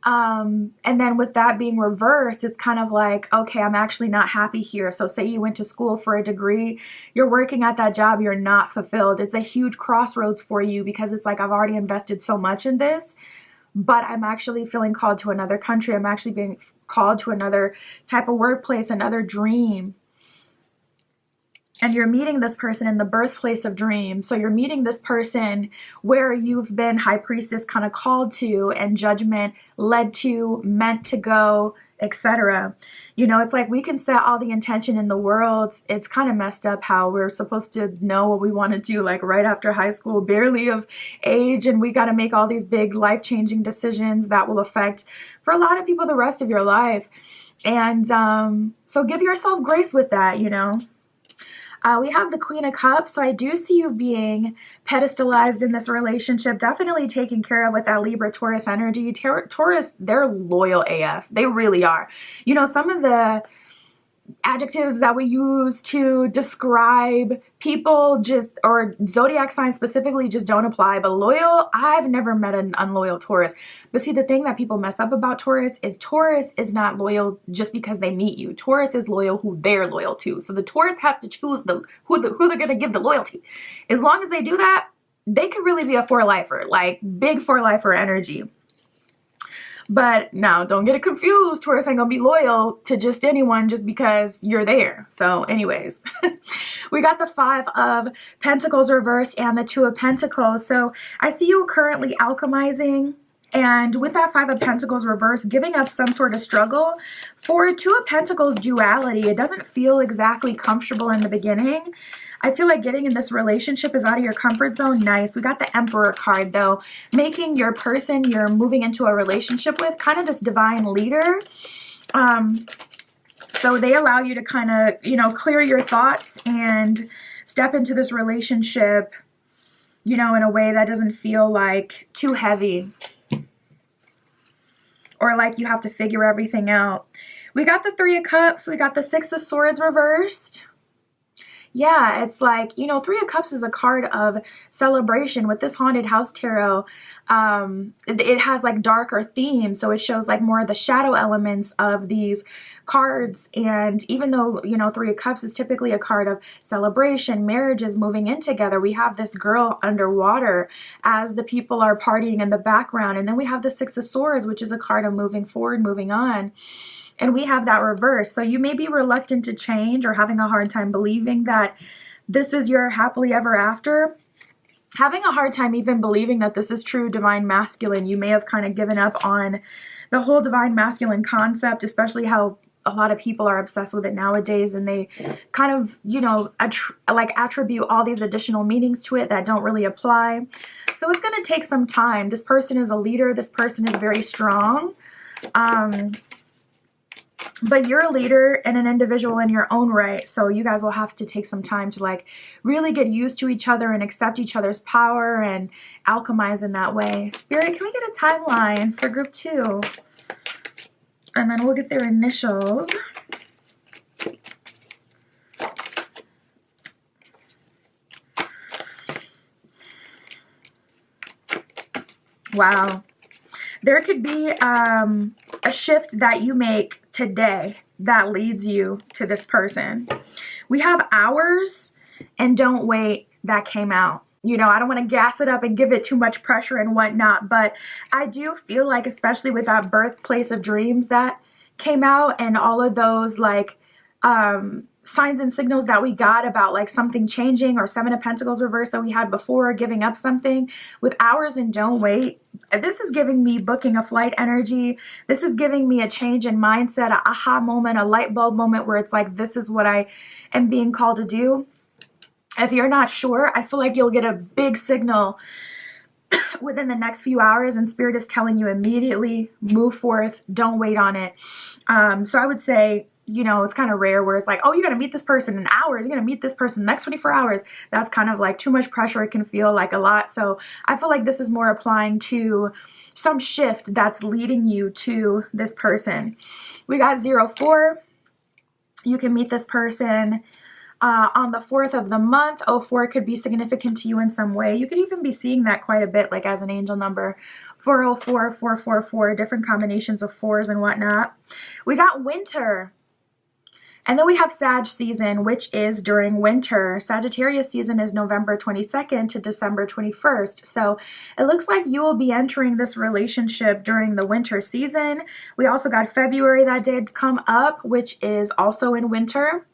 And then with that being reversed, it's kind of like, okay, I'm actually not happy here. So say you went to school for a degree, you're working at that job, you're not fulfilled. It's a huge crossroads for you, because it's like, I've already invested so much in this, but I'm actually feeling called to another country. I'm actually being called to another type of workplace, another dream. And you're meeting this person in the birthplace of dreams. So you're meeting this person where you've been, High Priestess, kind of called to, and judgment led to, meant to go, etc. You know, it's like we can set all the intention in the world. It's kind of messed up how we're supposed to know what we want to do, like right after high school, barely of age, and we got to make all these big life-changing decisions that will affect, for a lot of people, the rest of your life. And so give yourself grace with that, you know. We have the Queen of Cups, so I do see you being pedestalized in this relationship, definitely taken care of with that Libra Taurus energy. Taurus, they're loyal AF. They really are. You know, some of the adjectives that we use to describe people just, or zodiac signs specifically, just don't apply. But loyal, I've never met an unloyal Taurus. But see, the thing that people mess up about Taurus is not loyal just because they meet you. Taurus is loyal who they're loyal to. So the Taurus has to choose who they're going to give the loyalty. As long as they do that, they could really be a for-lifer, like big for-lifer energy. But now, don't get it confused. Taurus ain't gonna be loyal to just anyone just because you're there. So anyways, we got the Five of Pentacles reversed and the Two of Pentacles. So I see you currently alchemizing. And with that Five of Pentacles reversed, giving up some sort of struggle. For Two of Pentacles duality, it doesn't feel exactly comfortable in the beginning. I feel like getting in this relationship is out of your comfort zone. Nice. We got the Emperor card, though. Making your person you're moving into a relationship with kind of this divine leader. So they allow you to kind of, you know, clear your thoughts and step into this relationship, you know, in a way that doesn't feel like too heavy, or like you have to figure everything out. We got the Three of Cups. We got the Six of Swords reversed. Yeah, it's like, you know, Three of Cups is a card of celebration. With this Haunted House Tarot, it has like darker themes. So it shows like more of the shadow elements of these cards. And even though, you know, Three of Cups is typically a card of celebration, marriages moving in together, we have this girl underwater as the people are partying in the background. And then we have the Six of Swords, which is a card of moving forward, moving on. And we have that reverse. So you may be reluctant to change or having a hard time believing that this is your happily ever after. Having a hard time even believing that this is true divine masculine. You may have kind of given up on the whole divine masculine concept, especially how a lot of people are obsessed with it nowadays, and they kind of, you know, attribute all these additional meanings to it that don't really apply. So it's going to take some time. This person is a leader. This person is very strong. But you're a leader and an individual in your own right. So you guys will have to take some time to like really get used to each other and accept each other's power and alchemize in that way. Spirit, can we get a timeline for group 2? And then we'll get their initials. Wow. There could be a shift that you make today that leads you to this person. We have hours and don't wait that came out. you know, I don't want to gas it up and give it too much pressure and whatnot, but I do feel like, especially with that birthplace of dreams that came out and all of those like signs and signals that we got about like something changing, or Seven of Pentacles reverse that we had before, giving up something with hours and don't wait. This is giving me booking a flight energy. This is giving me a change in mindset, a aha moment, a light bulb moment where it's like, this is what I am being called to do. If you're not sure, I feel like you'll get a big signal within the next few hours, and Spirit is telling you immediately, move forth, don't wait on it. So I would say, you know, it's kind of rare where it's like, oh, you're going to meet this person in hours. You're going to meet this person in the next 24 hours. That's kind of like too much pressure. It can feel like a lot. So I feel like this is more applying to some shift that's leading you to this person. We got 04. You can meet this person on the 4th of the month. 04 could be significant to you in some way. You could even be seeing that quite a bit, like as an angel number. 404, 444, different combinations of fours and whatnot. We got winter. And then we have Sag season, which is during winter. Sagittarius season is November 22nd to December 21st. So it looks like you will be entering this relationship during the winter season. We also got February that did come up, which is also in winter.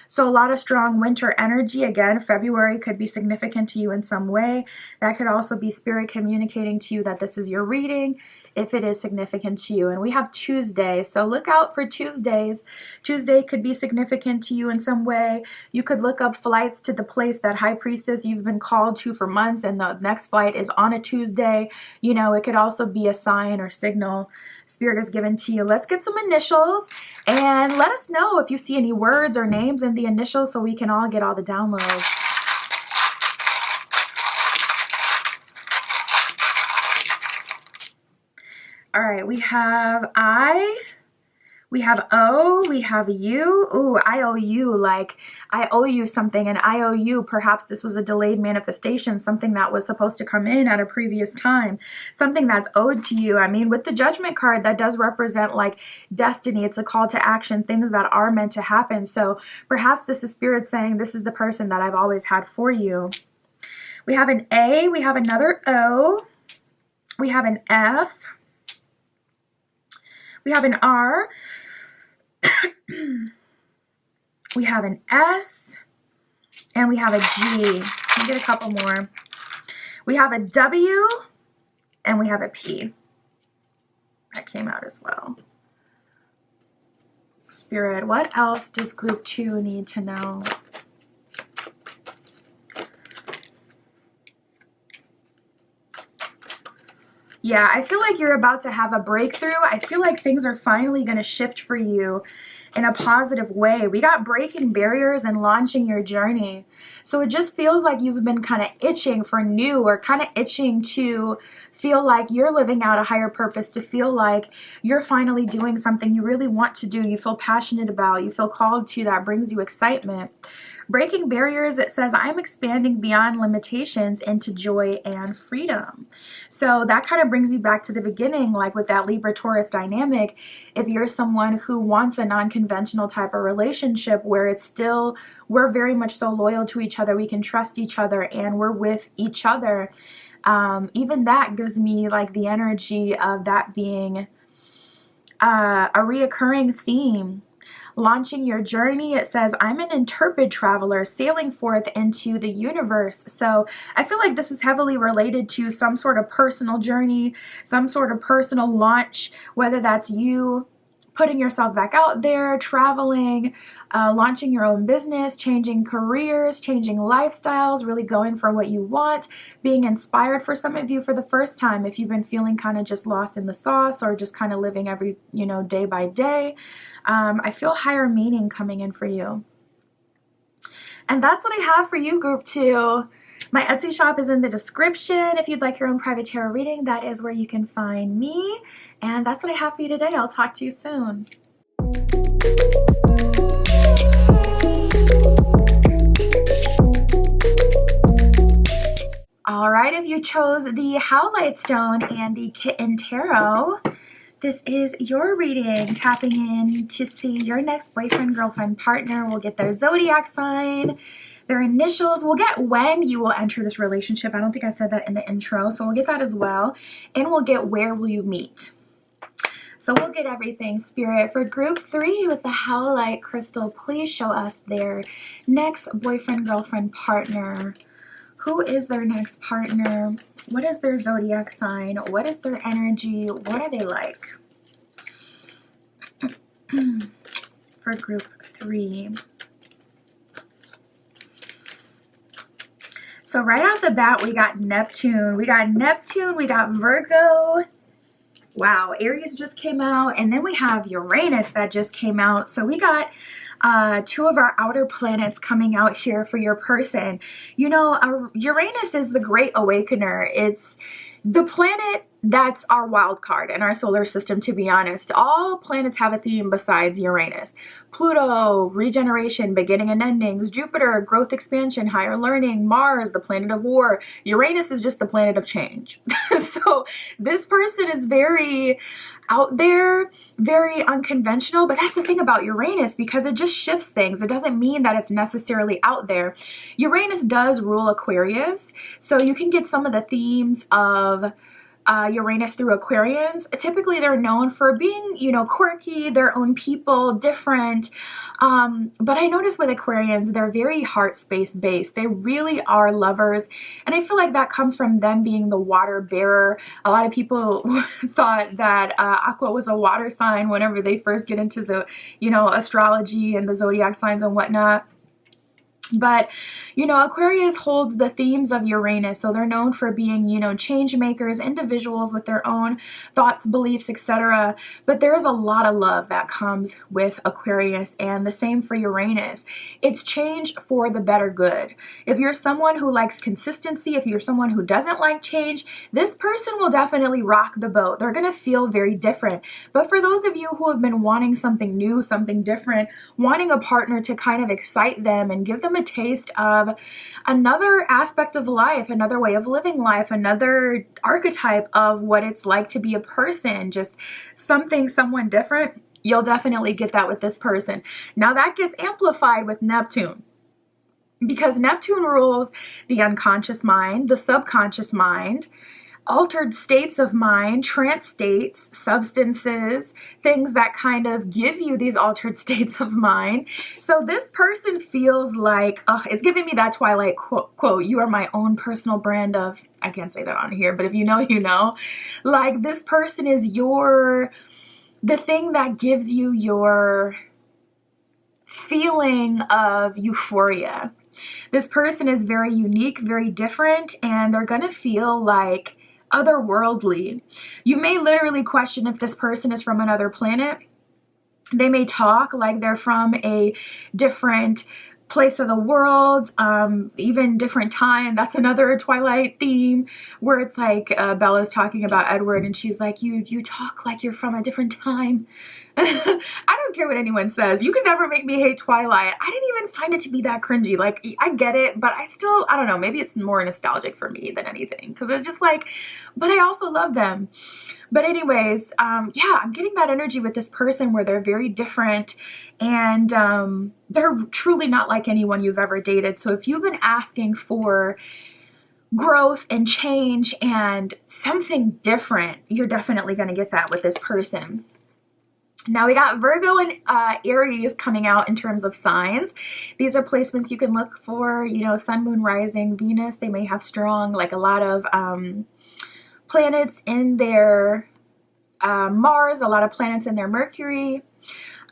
So a lot of strong winter energy. Again, February could be significant to you in some way. That could also be Spirit communicating to you that this is your reading, if it is significant to you. And we have Tuesday, so look out for Tuesdays. Tuesday could be significant to you in some way. You could look up flights to the place that High Priestess you've been called to for months, and the next flight is on a Tuesday. You know, it could also be a sign or signal Spirit is given to you. Let's get some initials and let us know if you see any words or names in the initials so we can all get all the downloads. All right, we have I, we have O, we have you. Ooh, I owe you, like I owe you something, and I owe you, perhaps this was a delayed manifestation, something that was supposed to come in at a previous time, something that's owed to you. I mean, with the Judgment card, that does represent like destiny. It's a call to action, things that are meant to happen. So perhaps this is Spirit saying, this is the person that I've always had for you. We have an A, we have another O, we have an F, we have an R, we have an S, and we have a G. Let me get a couple more. We have a W, and we have a P. That came out as well. Spirit, what else does group 2 need to know? Yeah, I feel like you're about to have a breakthrough. I feel like things are finally going to shift for you in a positive way. We got breaking barriers and launching your journey. So it just feels like you've been kind of itching for new, or kind of itching to feel like you're living out a higher purpose, to feel like you're finally doing something you really want to do, you feel passionate about, you feel called to, that brings you excitement. Breaking barriers, it says, I'm expanding beyond limitations into joy and freedom. So that kind of brings me back to the beginning, like with that Libra-Taurus dynamic. If you're someone who wants a non-conventional type of relationship where it's still, we're very much so loyal to each other, we can trust each other, and we're with each other, even that gives me like the energy of that being a reoccurring theme. Launching your journey, it says, I'm an intrepid traveler sailing forth into the universe. So I feel like this is heavily related to some sort of personal journey, some sort of personal launch, whether that's you putting yourself back out there, traveling, launching your own business, changing careers, changing lifestyles, really going for what you want, being inspired for some of you for the first time, if you've been feeling kind of just lost in the sauce, or just kind of living every, you know, day by day. I feel higher meaning coming in for you. And that's what I have for you, group 2. My Etsy shop is in the description. If you'd like your own private tarot reading, that is where you can find me. And that's what I have for you today. I'll talk to you soon. All right, if you chose the Howlite Stone and the Kitten Tarot, this is your reading, tapping in to see your next boyfriend, girlfriend, partner. We'll get their zodiac sign, their initials. We'll get when you will enter this relationship. I don't think I said that in the intro, so we'll get that as well. And we'll get where will you meet. So we'll get everything, Spirit. For group 3 with the Howlite Crystal, please show us their next boyfriend, girlfriend, partner. Who is their next partner? What is their zodiac sign? What is their energy? What are they like? For group 3. So right off the bat, we got Neptune. We got Virgo. Wow, Aries just came out, and then we have Uranus that just came out. So we got 2 of our outer planets coming out here for your person. You know, Uranus is the great awakener. It's the planet that's our wild card in our solar system, to be honest. All planets have a theme besides Uranus. Pluto, regeneration, beginning and endings. Jupiter, growth, expansion, higher learning. Mars, the planet of war. Uranus is just the planet of change. So this person is very out there, very unconventional, but that's the thing about Uranus, because it just shifts things. It doesn't mean that it's necessarily out there. Uranus does rule Aquarius, so you can get some of the themes of Uranus through Aquarians. Typically they're known for being, you know, quirky, their own people, different. But I notice with Aquarians, they're very heart space based. They really are lovers. And I feel like that comes from them being the water bearer. A lot of people thought that Aqua was a water sign whenever they first get into, you know, astrology and the zodiac signs and whatnot. But, you know, Aquarius holds the themes of Uranus, so they're known for being, you know, change makers, individuals with their own thoughts, beliefs, etc. But there's a lot of love that comes with Aquarius, and the same for Uranus. It's change for the better good. If you're someone who likes consistency, if you're someone who doesn't like change, this person will definitely rock the boat. They're going to feel very different. But for those of you who have been wanting something new, something different, wanting a partner to kind of excite them and give them a taste of another aspect of life, another way of living life, another archetype of what it's like to be a person, just someone different, you'll definitely get that with this person. Now that gets amplified with Neptune, because Neptune rules the unconscious mind, the subconscious mind, altered states of mind, trance states, substances, things that kind of give you these altered states of mind. So this person feels like, it's giving me that Twilight quote, you are my own personal brand of, I can't say that on here, but if you know, you know. Like, this person is the thing that gives you your feeling of euphoria. This person is very unique, very different, and they're gonna feel like otherworldly. You may literally question if this person is from another planet. They may talk like they're from a different place of the world, even different time. That's another Twilight theme, where it's like Bella's talking about Edward and she's like, you talk like you're from a different time. I don't care what anyone says. You can never make me hate Twilight. I didn't even find it to be that cringy. Like, I get it, but I don't know, maybe it's more nostalgic for me than anything, because it's just like, but I also love them. But anyways, yeah, I'm getting that energy with this person where they're very different, and they're truly not like anyone you've ever dated. So if you've been asking for growth and change and something different, you're definitely going to get that with this person. Now we got Virgo and Aries coming out in terms of signs. These are placements you can look for, you know, Sun, Moon, Rising, Venus. They may have strong, like a lot of planets in their Mars, a lot of planets in their Mercury.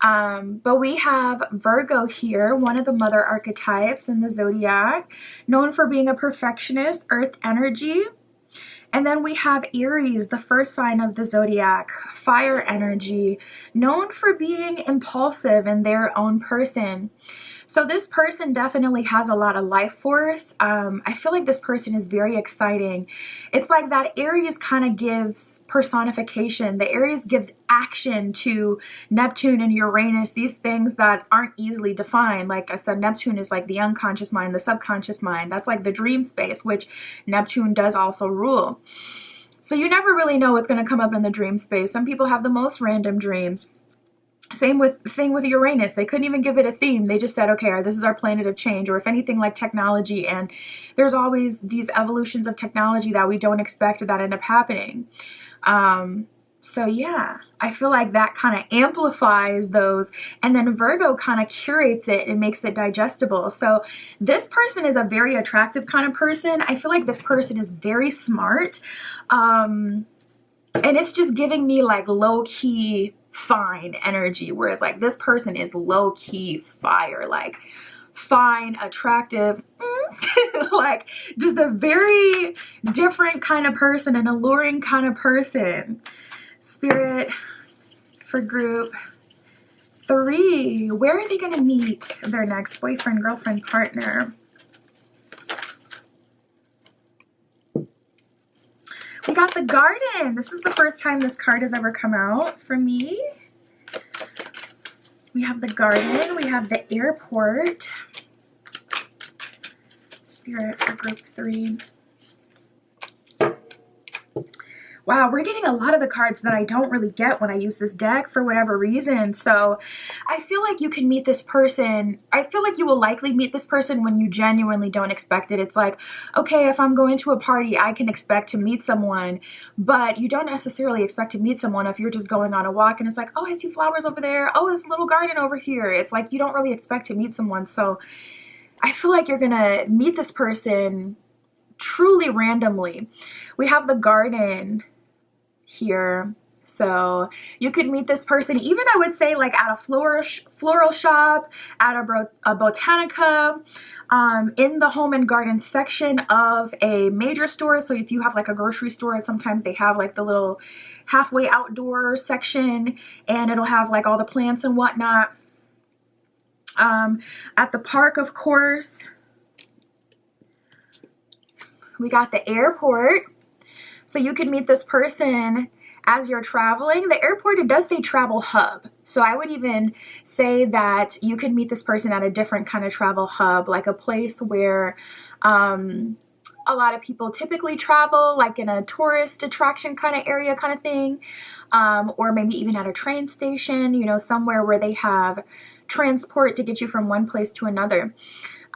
But we have Virgo here, one of the mother archetypes in the zodiac, known for being a perfectionist, earth energy. And then we have Aries, the first sign of the zodiac, fire energy, known for being impulsive in their own person. So this person definitely has a lot of life force. I feel like this person is very exciting. It's like that Aries kind of gives personification. The Aries gives action to Neptune and Uranus, these things that aren't easily defined. Like I said, Neptune is like the unconscious mind, the subconscious mind. That's like the dream space, which Neptune does also rule. So you never really know what's going to come up in the dream space. Some people have the most random dreams. Same thing with Uranus. They couldn't even give it a theme. They just said, okay, this is our planet of change. Or if anything, like technology. And there's always these evolutions of technology that we don't expect that end up happening. So yeah, I feel like that kind of amplifies those, and then Virgo kind of curates it and makes it digestible. So this person is a very attractive kind of person. I feel like this person is very smart. And it's just giving me like low-key fine energy, whereas like this person is low-key fire, like fine, attractive, like just a very different kind of person, an alluring kind of person. Spirit, for group 3, where are they going to meet their next boyfriend, girlfriend, partner? We got the Garden. This is the first time this card has ever come out for me. We have the Garden. We have the Airport. Spirit, for group 3. Wow, we're getting a lot of the cards that I don't really get when I use this deck for whatever reason. So I feel like you can meet this person. I feel like you will likely meet this person when you genuinely don't expect it. It's like, okay, if I'm going to a party, I can expect to meet someone, but you don't necessarily expect to meet someone if you're just going on a walk and it's like, oh, I see flowers over there. Oh, this little garden over here. It's like you don't really expect to meet someone. So I feel like you're going to meet this person truly randomly. We have the Garden here. So you could meet this person, even I would say like at a floral shop, at a botanica, in the home and garden section of a major store. So if you have like a grocery store, sometimes they have like the little halfway outdoor section and it'll have like all the plants and whatnot. At the park, of course. We got the Airport. So you could meet this person as you're traveling. The airport, it does say travel hub. So I would even say that you could meet this person at a different kind of travel hub, like a place where a lot of people typically travel, like in a tourist attraction kind of area kind of thing. Or maybe even at a train station, you know, somewhere where they have transport to get you from one place to another.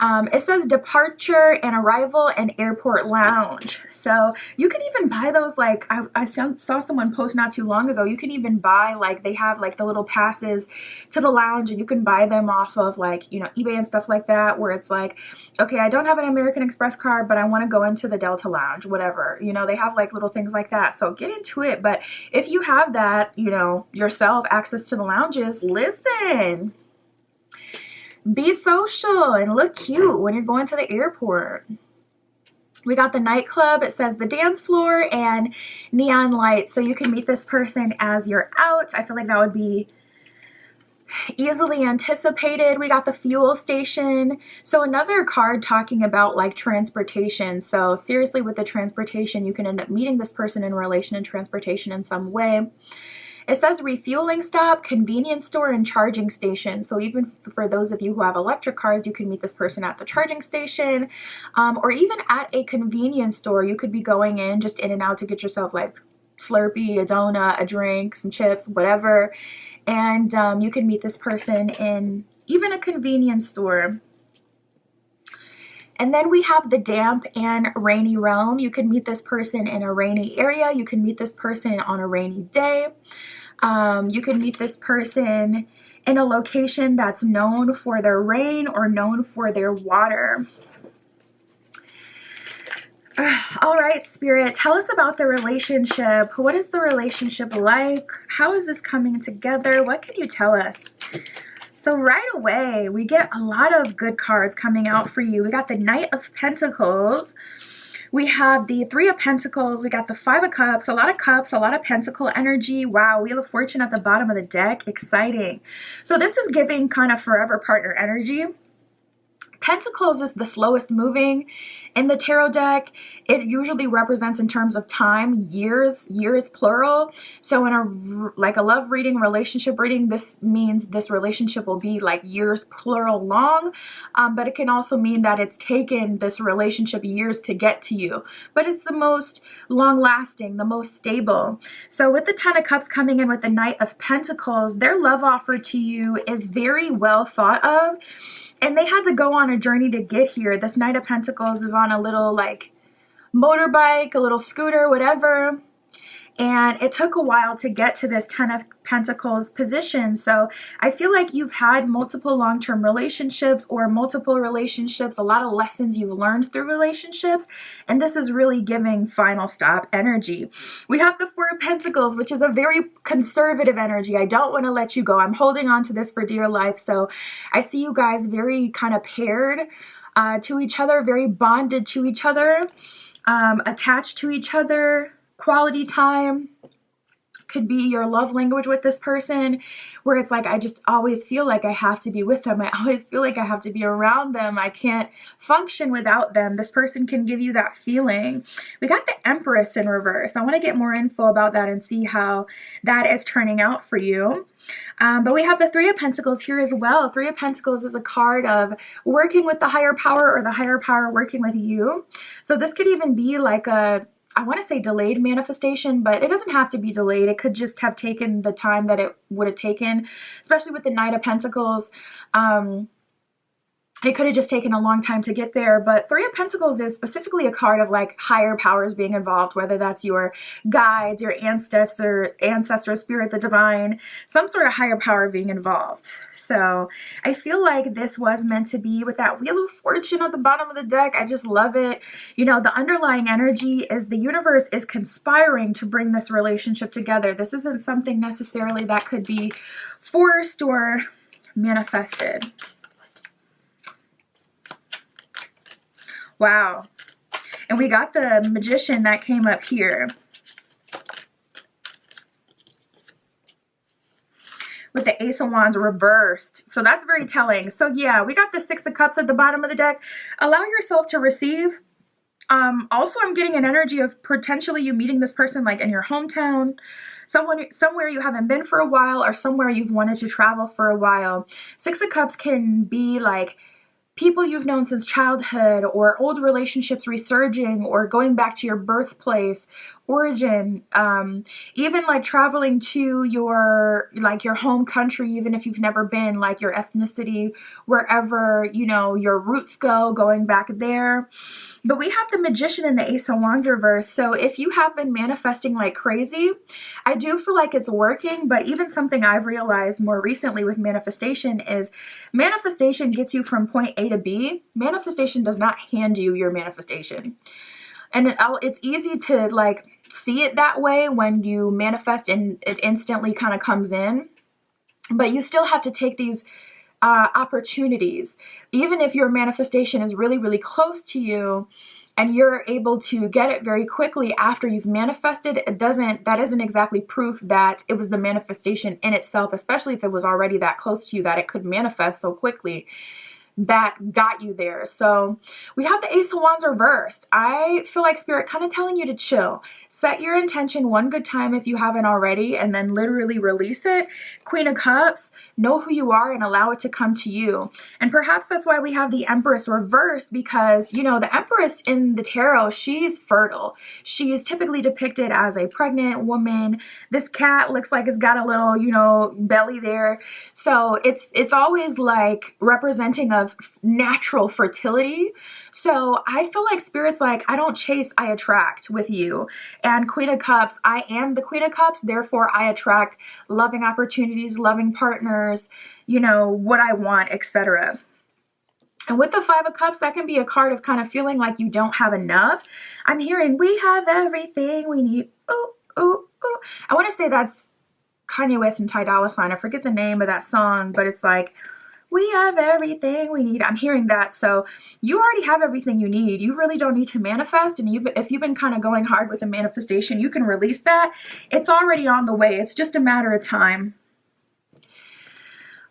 It says departure and arrival and airport lounge. So you can even buy those, like I saw someone post not too long ago. You can even buy, like, they have like the little passes to the lounge and you can buy them off of like, you know, eBay and stuff like that, where it's like, okay, I don't have an American Express card, but I want to go into the Delta Lounge, whatever. You know, they have like little things like that. So get into it. But if you have that, you know, yourself, access to the lounges, listen. Be social and look cute when you're going to the airport. We got the nightclub. It says the dance floor and neon lights. So you can meet this person as you're out. I feel like that would be easily anticipated. We got the fuel station. So another card talking about like transportation. So seriously, with the transportation, you can end up meeting this person in relation to transportation in some way. It says refueling stop, convenience store, and charging station. So even for those of you who have electric cars, you can meet this person at the charging station, or even at a convenience store. You could be going in, just in and out to get yourself like Slurpee, a donut, a drink, some chips, whatever. And you can meet this person in even a convenience store. And then we have the damp and rainy realm. You can meet this person in a rainy area. You can meet this person on a rainy day. You can meet this person in a location that's known for their rain or known for their water. All right, Spirit, tell us about the relationship. What is the relationship like? How is this coming together? What can you tell us? So right away, we get a lot of good cards coming out for you. We got the Knight of Pentacles. We have the Three of Pentacles. We got the Five of Cups, a lot of Pentacle energy. Wow, Wheel of Fortune at the bottom of the deck. Exciting. So this is giving kind of forever partner energy. Pentacles is the slowest moving in the tarot deck. It usually represents in terms of time, years plural. So in a love reading, relationship reading, this means this relationship will be like years plural long. But it can also mean that it's taken this relationship years to get to you. But it's the most long lasting, the most stable. So with the Ten of Cups coming in with the Knight of Pentacles, their love offer to you is very well thought of. And they had to go on a journey to get here. This Knight of Pentacles is on a little like motorbike, a little scooter, whatever. And it took a while to get to this Ten of Pentacles position. So I feel like you've had multiple long-term relationships or multiple relationships, a lot of lessons you've learned through relationships. And this is really giving final stop energy. We have the Four of Pentacles, which is a very conservative energy. I don't want to let you go. I'm holding on to this for dear life. So I see you guys very kind of paired to each other, very bonded to each other, attached to each other. Quality time could be your love language with this person, where it's like, I just always feel like I have to be with them. I always feel like I have to be around them. I can't function without them. This person can give you that feeling. We got the Empress in reverse. I want to get more info about that and see how that is turning out for you. But we have the Three of Pentacles here as well. Three of Pentacles is a card of working with the higher power or the higher power working with you. So this could even be like I want to say delayed manifestation, but it doesn't have to be delayed. It could just have taken the time that it would have taken, especially with the Knight of Pentacles. It could have just taken a long time to get there, but Three of Pentacles is specifically a card of like higher powers being involved, whether that's your guides, your ancestor, spirit, the divine, some sort of higher power being involved. So I feel like this was meant to be with that Wheel of Fortune at the bottom of the deck. I just love it. You know, the underlying energy is the universe is conspiring to bring this relationship together. This isn't something necessarily that could be forced or manifested. Wow. And we got the Magician that came up here with the Ace of Wands reversed. So that's very telling. So yeah, we got the Six of Cups at the bottom of the deck. Allow yourself to receive. Also, I'm getting an energy of potentially you meeting this person like in your hometown, somewhere you haven't been for a while, or somewhere you've wanted to travel for a while. Six of Cups can be like people you've known since childhood, or old relationships resurging, or going back to your birthplace, origin, even like traveling to your home country, even if you've never been, like your ethnicity, wherever, you know, your roots go, going back there. But we have the Magician and the Ace of Wands reverse. So if you have been manifesting like crazy, I do feel like it's working. But even something I've realized more recently with manifestation is manifestation gets you from point A to B. Manifestation does not hand you your manifestation. And it's easy to like see it that way when you manifest and it instantly kind of comes in. But you still have to take these opportunities. Even if your manifestation is really, really close to you and you're able to get it very quickly after you've manifested, that isn't exactly proof that it was the manifestation in itself, especially if it was already that close to you that it could manifest so quickly. That got you there. So we have the Ace of Wands reversed. I feel like Spirit kind of telling you to chill. Set your intention one good time if you haven't already, and then literally release it. Queen of Cups, know who you are and allow it to come to you. And perhaps that's why we have the Empress reversed, because, you know, the Empress in the tarot, she's fertile. She is typically depicted as a pregnant woman. This cat looks like it's got a little, you know, belly there. So it's always like representing of natural fertility. So I feel like Spirit's like, I don't chase, I attract with you. And Queen of Cups, I am the Queen of Cups, therefore I attract loving opportunities, loving partners, you know, what I want, etc. And with the Five of Cups, that can be a card of kind of feeling like you don't have enough. I'm hearing, we have everything we need. Ooh, ooh, ooh. I want to say that's Kanye West and Ty Dolla $ign. I forget the name of that song, but it's like, we have everything we need. I'm hearing that. So you already have everything you need. You really don't need to manifest. And if you've been kind of going hard with the manifestation, you can release that. It's already on the way. It's just a matter of time.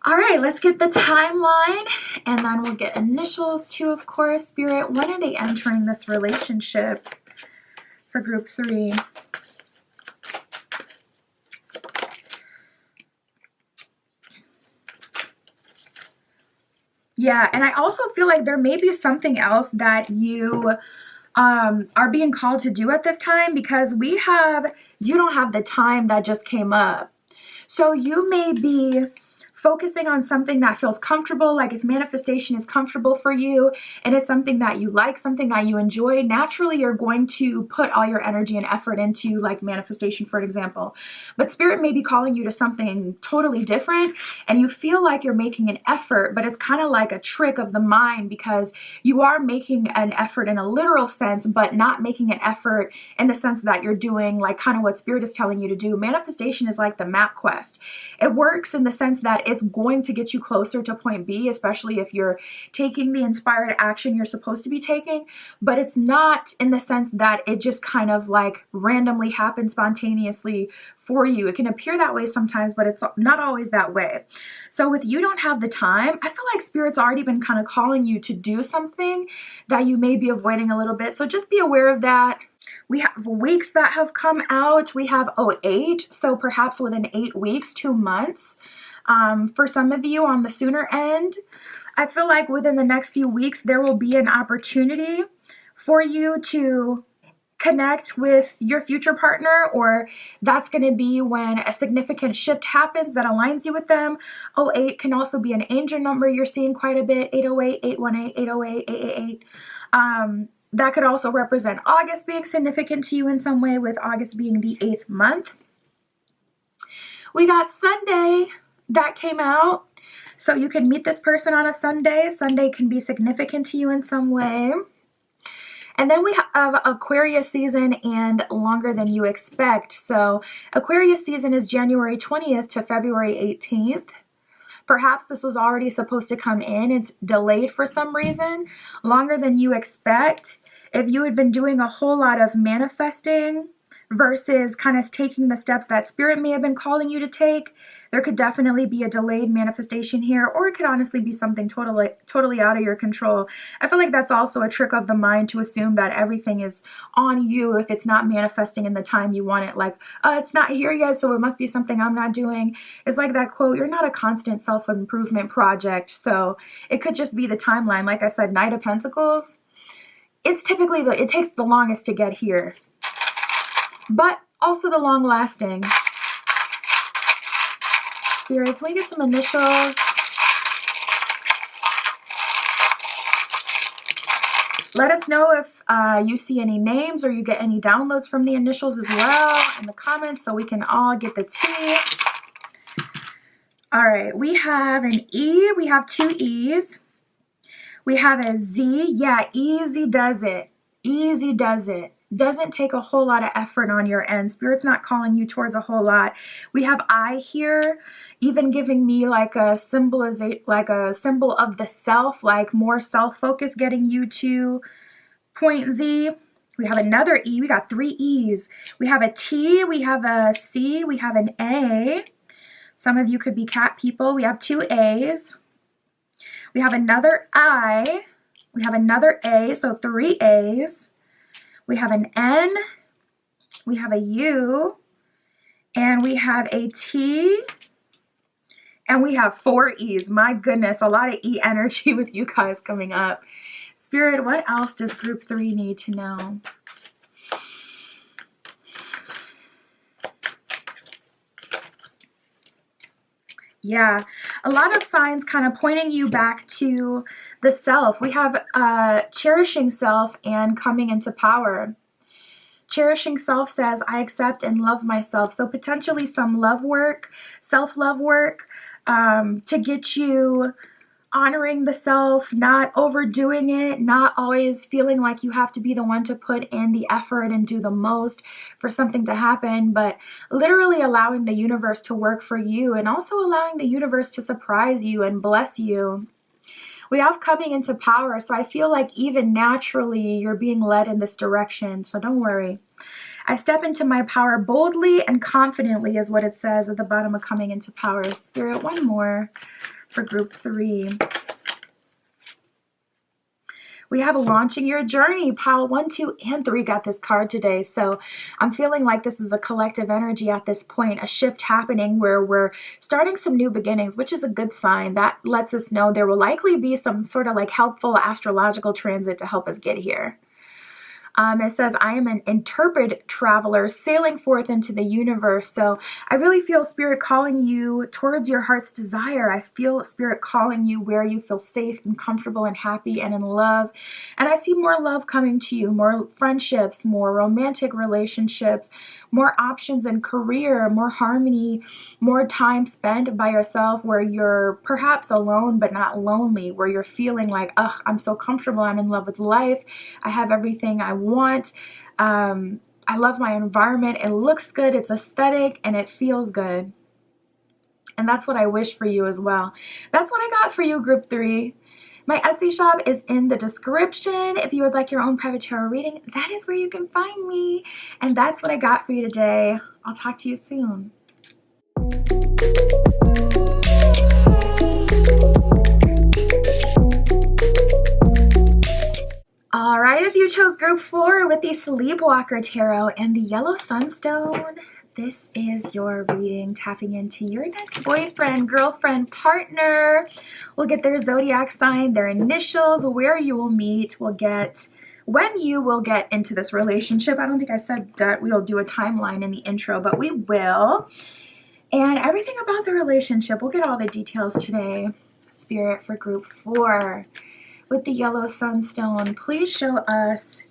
All right, let's get the timeline, and then we'll get initials too, of course. Spirit, when are they entering this relationship for group 3? Yeah, and I also feel like there may be something else that you are being called to do at this time, because you don't have the time that just came up. So you may be focusing on something that feels comfortable. Like if manifestation is comfortable for you and it's something that you like, something that you enjoy, naturally you're going to put all your energy and effort into like manifestation, for example. But Spirit may be calling you to something totally different, and you feel like you're making an effort, but it's kind of like a trick of the mind, because you are making an effort in a literal sense, but not making an effort in the sense that you're doing like kind of what Spirit is telling you to do. Manifestation is like the map quest. It works in the sense that it's going to get you closer to point B, especially if you're taking the inspired action you're supposed to be taking, but it's not in the sense that it just kind of like randomly happens spontaneously for you. It can appear that way sometimes, but it's not always that way. So with you don't have the time, I feel like Spirit's already been kind of calling you to do something that you may be avoiding a little bit. So just be aware of that. We have weeks that have come out. We have 08, so perhaps within 8 weeks, 2 months. For some of you on the sooner end, I feel like within the next few weeks, there will be an opportunity for you to connect with your future partner, or that's going to be when a significant shift happens that aligns you with them. 08 can also be an angel number you're seeing quite a bit, 808, 818, 808, 888. That could also represent August being significant to you in some way, with August being the 8th month. We got Sunday that came out. So you can meet this person on a Sunday. Sunday can be significant to you in some way. And then we have Aquarius season and longer than you expect. So Aquarius season is January 20th to February 18th. Perhaps this was already supposed to come in. It's delayed for some reason, longer than you expect. If you had been doing a whole lot of manifesting versus kind of taking the steps that Spirit may have been calling you to take, there could definitely be a delayed manifestation here, or it could honestly be something totally out of your control. I feel like that's also a trick of the mind to assume that everything is on you if it's not manifesting in the time you want it. Like, it's not here yet, so it must be something I'm not doing. It's like that quote, you're not a constant self-improvement project. So it could just be the timeline. Like I said, Knight of Pentacles, it's typically, it takes the longest to get here, but also the long lasting. Spirit, can we get some initials? Let us know if you see any names or you get any downloads from the initials as well in the comments, so we can all get the tea. All right, we have an E. We have 2 E's. We have a Z. Yeah, easy does it. Easy does it. Doesn't take a whole lot of effort on your end. Spirit's not calling you towards a whole lot. We have I here, even giving me like a symbol of the self, like more self-focus, getting you to point Z. We have another E. We got 3 E's. We have a T. We have a C. We have an A. Some of you could be cat people. We have 2 A's. We have another I. We have another A, so 3 A's. We have an N, we have a U, and we have a T, and we have 4 E's. My goodness, a lot of E energy with you guys coming up. Spirit, what else does group 3 need to know? Yeah, a lot of signs kind of pointing you back to the self. We have cherishing self and coming into power. Cherishing self says, I accept and love myself. So potentially some love work, self-love work, to get you honoring the self, not overdoing it, not always feeling like you have to be the one to put in the effort and do the most for something to happen, but literally allowing the universe to work for you, and also allowing the universe to surprise you and bless you. We have coming into power, so I feel like even naturally you're being led in this direction, so don't worry. I step into my power boldly and confidently is what it says at the bottom of coming into power. Spirit, one more for group 3. We have launching your journey. Pile 1, 2, and 3 got this card today. So I'm feeling like this is a collective energy at this point, a shift happening where we're starting some new beginnings, which is a good sign. That lets us know there will likely be some sort of like helpful astrological transit to help us get here. It says, I am an intrepid traveler sailing forth into the universe. So I really feel Spirit calling you towards your heart's desire. I feel Spirit calling you where you feel safe and comfortable and happy and in love. And I see more love coming to you, more friendships, more romantic relationships, more options in career, more harmony, more time spent by yourself where you're perhaps alone but not lonely, where you're feeling like, ugh, I'm so comfortable, I'm in love with life, I have everything I want. I love my environment. It looks good, it's aesthetic, and it feels good. And that's what I wish for you as well. That's what I got for you, group 3. My Etsy shop is in the description. If you would like your own private tarot reading, that is where you can find me. And that's what I got for you today. I'll talk to you soon. All right, if you chose group 4 with the Sleepwalker Tarot and the Yellow Sunstone, this is your reading, tapping into your next boyfriend, girlfriend, partner. We'll get their zodiac sign, their initials, where you will meet. We'll get when you will get into this relationship. I don't think I said that we'll do a timeline in the intro, but we will. And everything about the relationship. We'll get all the details today. Spirit for group 4. With the Yellow Sunstone, please show us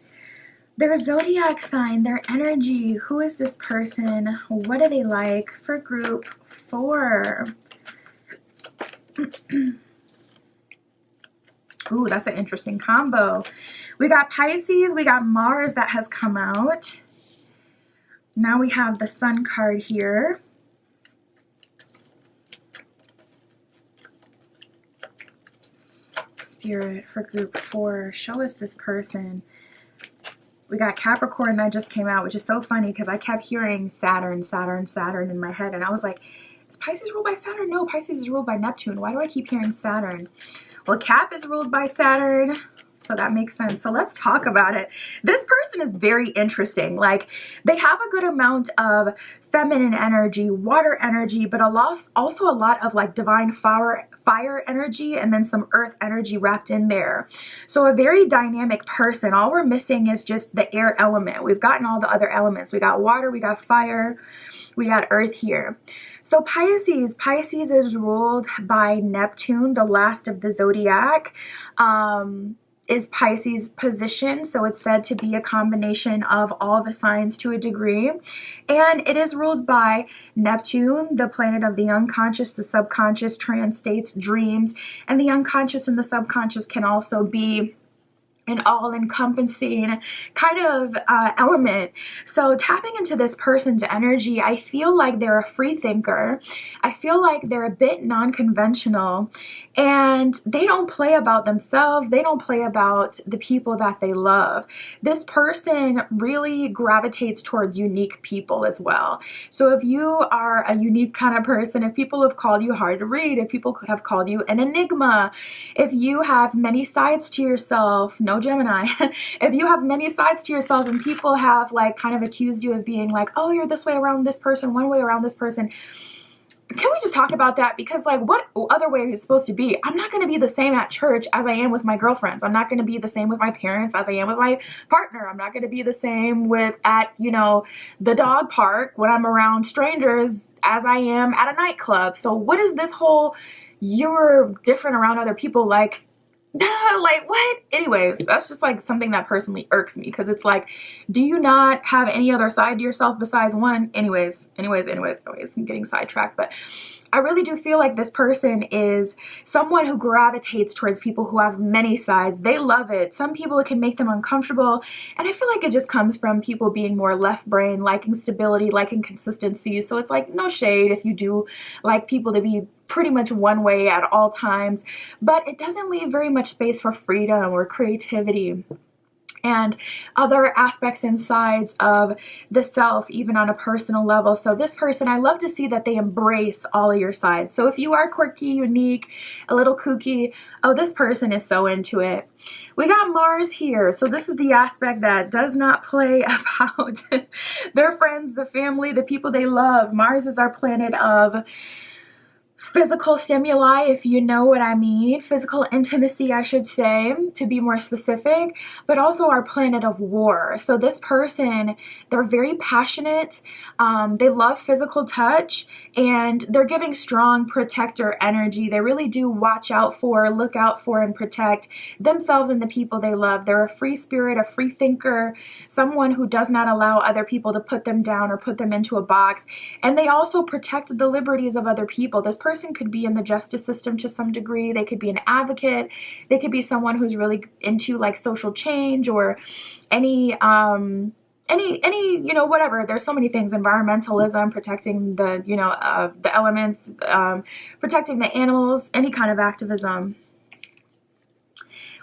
their zodiac sign, their energy. Who is this person? What do they like for group 4? Ooh, that's an interesting combo. We got Pisces, we got Mars that has come out. Now we have the Sun card here. Spirit for group 4, show us this person. We got Capricorn that just came out, which is so funny because I kept hearing Saturn, Saturn, Saturn in my head, and I was like, is Pisces ruled by Saturn? No, Pisces is ruled by Neptune. Why do I keep hearing Saturn? Well, Cap is ruled by Saturn, so that makes sense. So let's talk about it. This person is very interesting. Like, they have a good amount of feminine energy, water energy, but also a lot of like divine fire energy, and then some earth energy wrapped in there. So a very dynamic person. All we're missing is just the air element. We've gotten all the other elements. We got water, we got fire, we got earth here. So Pisces is ruled by Neptune, the last of the zodiac. Is Pisces' position, so it's said to be a combination of all the signs to a degree, and it is ruled by Neptune, the planet of the unconscious, the subconscious, trance states, dreams, and the unconscious and the subconscious can also be an all-encompassing kind of element. So tapping into this person's energy, I feel like they're a free thinker. I feel like they're a bit non-conventional, and they don't play about themselves. They don't play about the people that they love. This person really gravitates towards unique people as well. So if you are a unique kind of person, if people have called you hard to read, if people have called you an enigma, if you have many sides to yourself, no Gemini, if you have many sides to yourself and people have like kind of accused you of being like, oh, you're this way around this person, one way around this person, can we just talk about that? Because like, what other way are you supposed to be? I'm not going to be the same at church as I am with my girlfriends. I'm not going to be the same with my parents as I am with my partner. I'm not going to be the same with at, you know, the dog park when I'm around strangers as I am at a nightclub. So what is this whole you're different around other people like? Like what? Anyways, that's just like something that personally irks me, because it's like, do you not have any other side to yourself besides one? Anyways, I'm getting sidetracked, but I really do feel like this person is someone who gravitates towards people who have many sides. They love it. Some people, it can make them uncomfortable, and I feel like it just comes from people being more left brain, liking stability, liking consistency. So it's like, no shade if you do like people to be pretty much one way at all times, but it doesn't leave very much space for freedom or creativity. and other aspects and sides of the self, even on a personal level. So this person, I love to see that they embrace all of your sides. So if you are quirky, unique, a little kooky, oh, this person is so into it. We got Mars here. So this is the aspect that does not play about their friends, the family, the people they love. Mars is our planet of physical stimuli, if you know what I mean, physical intimacy, I should say, to be more specific, but also our planet of war. So this person, they're very passionate, they love physical touch, and they're giving strong protector energy. They really do watch out for, look out for, and protect themselves and the people they love. They're a free spirit, a free thinker, someone who does not allow other people to put them down or put them into a box, and they also protect the liberties of other people. This person could be in the justice system to some degree. They could be an advocate. They could be someone who's really into like social change or any whatever. There's so many things: environmentalism, protecting the the elements, protecting the animals, any kind of activism.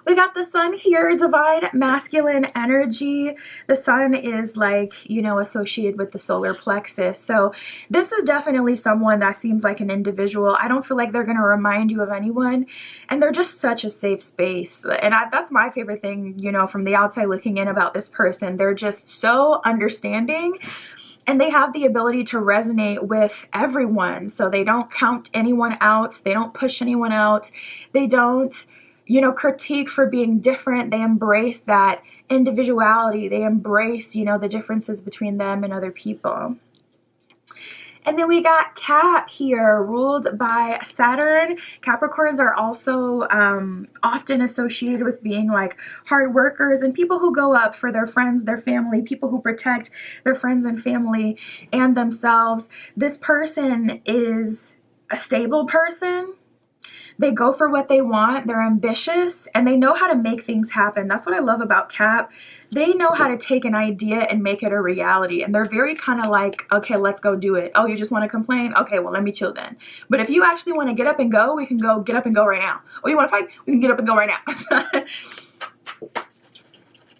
We got the sun here, divine masculine energy. The sun is like, associated with the solar plexus. So this is definitely someone that seems like an individual. I don't feel like they're going to remind you of anyone. And they're just such a safe space. And that's my favorite thing, from the outside looking in about this person. They're just so understanding. And they have the ability to resonate with everyone. So they don't count anyone out. They don't push anyone out. They don't critique for being different. They embrace that individuality. They embrace, the differences between them and other people. And then we got Cap here, ruled by Saturn. Capricorns are also often associated with being like hard workers and people who go up for their friends, their family, people who protect their friends and family and themselves. This person is a stable person. They go for what they want, they're ambitious, and they know how to make things happen. That's what I love about Cap. They know how to take an idea and make it a reality. And they're very kind of like, okay, let's go do it. Oh, you just want to complain? Okay, well, let me chill then. But if you actually want to get up and go, we can go get up and go right now. Oh, you want to fight? We can get up and go right now.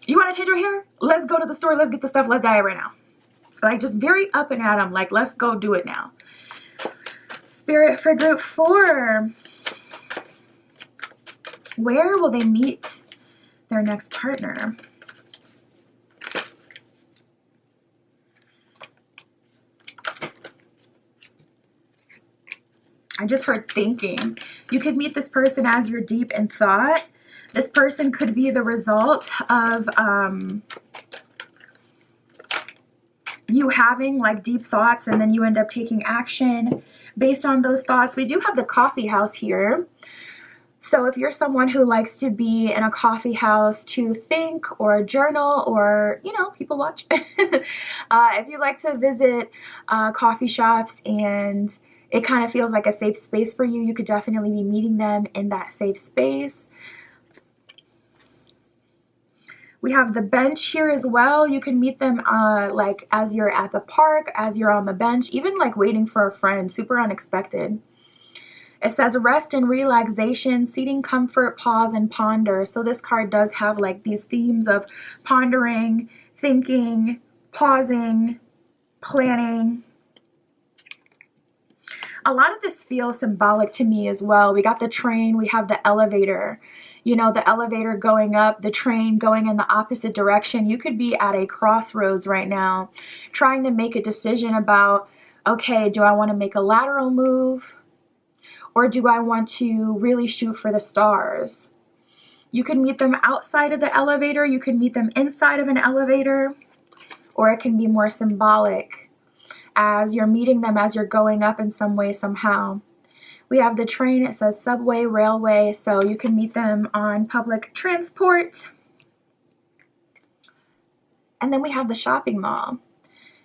You want to change your hair? Let's go to the store. Let's get the stuff. Let's dye it right now. Like, just very up and at them. Like, let's go do it now. Spirit for group 4. Where will they meet their next partner? I just heard thinking. You could meet this person as you're deep in thought. This person could be the result of you having like deep thoughts, and then you end up taking action based on those thoughts. We do have the coffee house here. So if you're someone who likes to be in a coffee house to think or journal or, people watch, if you like to visit coffee shops and it kind of feels like a safe space for you, you could definitely be meeting them in that safe space. We have the bench here as well. You can meet them like as you're at the park, as you're on the bench, even like waiting for a friend, super unexpected. It says rest and relaxation, seating comfort, pause, and ponder. So this card does have like these themes of pondering, thinking, pausing, planning. A lot of this feels symbolic to me as well. We got the train, we have the elevator. The elevator going up, the train going in the opposite direction. You could be at a crossroads right now, trying to make a decision about, okay, do I want to make a lateral move? Or do I want to really shoot for the stars? You can meet them outside of the elevator. You can meet them inside of an elevator. Or it can be more symbolic as you're meeting them as you're going up in some way, somehow. We have the train. It says subway, railway. So you can meet them on public transport. And then we have the shopping mall.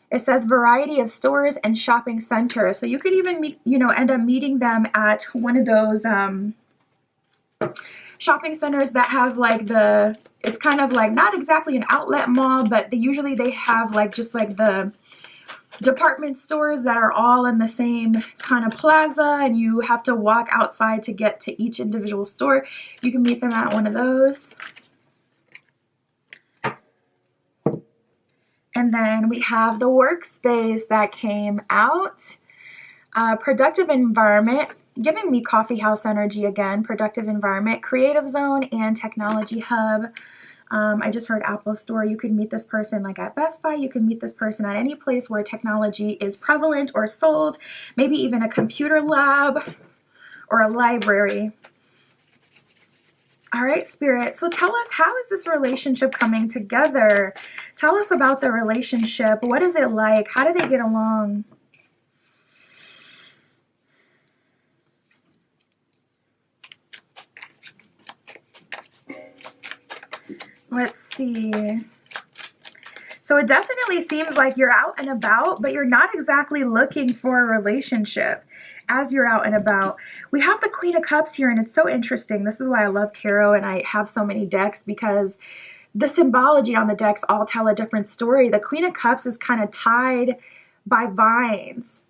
It says variety of stores and shopping centers. So you could even meet, end up meeting them at one of those shopping centers that have like it's kind of like not exactly an outlet mall, but they have like just like the department stores that are all in the same kind of plaza, and you have to walk outside to get to each individual store. You can meet them at one of those. And then we have the workspace that came out. Productive environment, giving me coffee house energy again. Productive environment, creative zone, and technology hub. I just heard Apple Store. You could meet this person like at Best Buy. You can meet this person at any place where technology is prevalent or sold. Maybe even a computer lab or a library. All right, Spirit. So tell us, how is this relationship coming together? Tell us about the relationship. What is it like? How do they get along? Let's see. So it definitely seems like you're out and about, but you're not exactly looking for a relationship as you're out and about. We have the Queen of Cups here, and it's so interesting. This is why I love tarot and I have so many decks, because the symbology on the decks all tell a different story. The Queen of Cups is kind of tied by vines.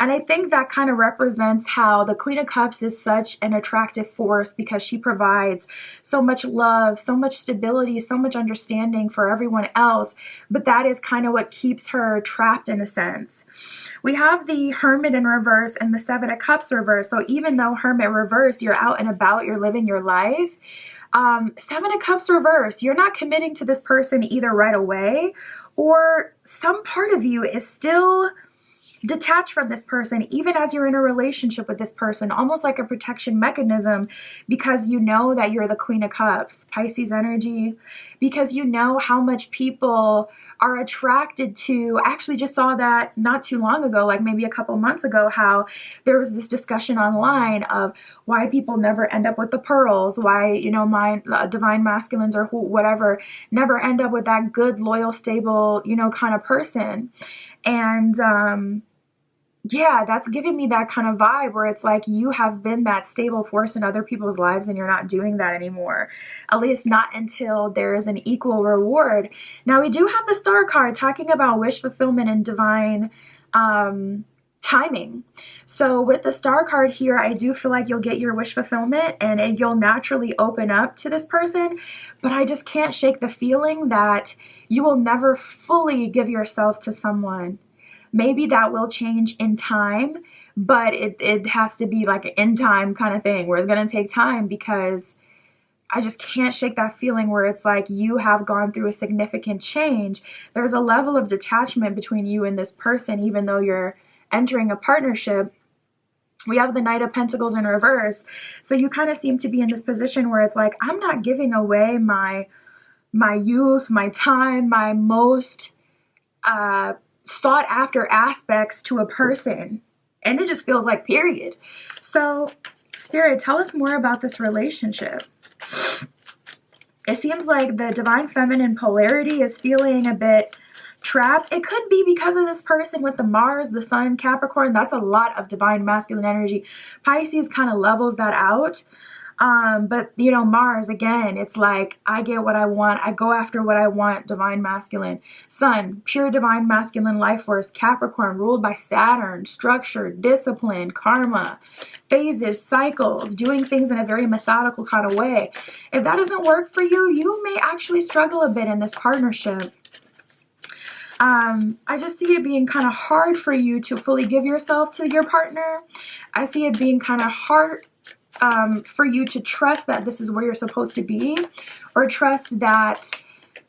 And I think that kind of represents how the Queen of Cups is such an attractive force, because she provides so much love, so much stability, so much understanding for everyone else. But that is kind of what keeps her trapped in a sense. We have the Hermit in reverse and the Seven of Cups reverse. So even though Hermit reverse, you're out and about, you're living your life. Seven of Cups reverse, you're not committing to this person either right away, or some part of you is still detach from this person even as you're in a relationship with this person, almost like a protection mechanism, because you know that you're the Queen of Cups, Pisces energy, because you know how much people are attracted to. I actually just saw that not too long ago, like maybe a couple months ago, how there was this discussion online of why people never end up with the pearls, why, you know, my divine masculines or whatever never end up with that good, loyal, stable, you know, kind of person. And yeah, that's giving me that kind of vibe where it's like you have been that stable force in other people's lives and you're not doing that anymore. At least not until there is an equal reward. Now, we do have the Star card talking about wish fulfillment and divine timing. So with the Star card here, I do feel like you'll get your wish fulfillment and you'll naturally open up to this person. But I just can't shake the feeling that you will never fully give yourself to someone. Maybe that will change in time, but it has to be like an in time kind of thing where it's going to take time, because I just can't shake that feeling where it's like you have gone through a significant change. There's a level of detachment between you and this person, even though you're entering a partnership. We have the Knight of Pentacles in reverse. So you kind of seem to be in this position where it's like, I'm not giving away my youth, my time, my most sought after aspects to a person, and it just feels like period. So Spirit, tell us more about this relationship. It seems like the divine feminine polarity is feeling a bit trapped. It could be because of this person with the Mars, the Sun, Capricorn. That's a lot of divine masculine energy. Pisces kind of levels that out. But you know, Mars, again, it's like, I get what I want. I go after what I want, divine masculine. Sun, pure divine masculine life force. Capricorn, ruled by Saturn, structure, discipline, karma, phases, cycles, doing things in a very methodical kind of way. If that doesn't work for you, you may actually struggle a bit in this partnership. I just see it being kind of hard for you to fully give yourself to your partner. I see it being kind of hard for you to trust that this is where you're supposed to be, or trust that,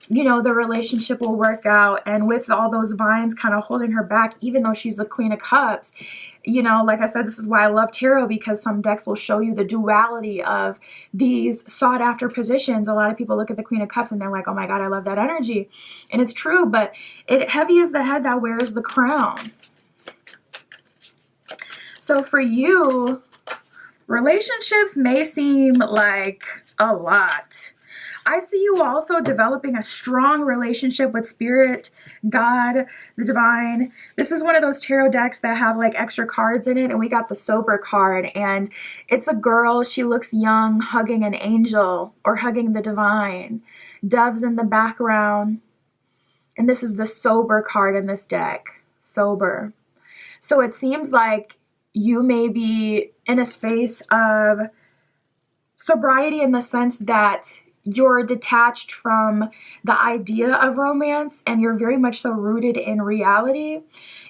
you know, the relationship will work out. And with all those vines kind of holding her back, even though she's the Queen of Cups, you know, like I said, this is why I love tarot, because some decks will show you the duality of these sought after positions. A lot of people look at the Queen of Cups and they're like, oh my God, I love that energy. And it's true, but heavy is the head that wears the crown. So for you, relationships may seem like a lot. I see you also developing a strong relationship with Spirit, God, the divine. This is one of those tarot decks that have like extra cards in it, and we got the Sober card, and it's a girl. She looks young, hugging an angel or hugging the divine. Doves in the background. And this is the Sober card in this deck. Sober. So it seems like you may be in a space of sobriety in the sense that you're detached from the idea of romance and you're very much so rooted in reality.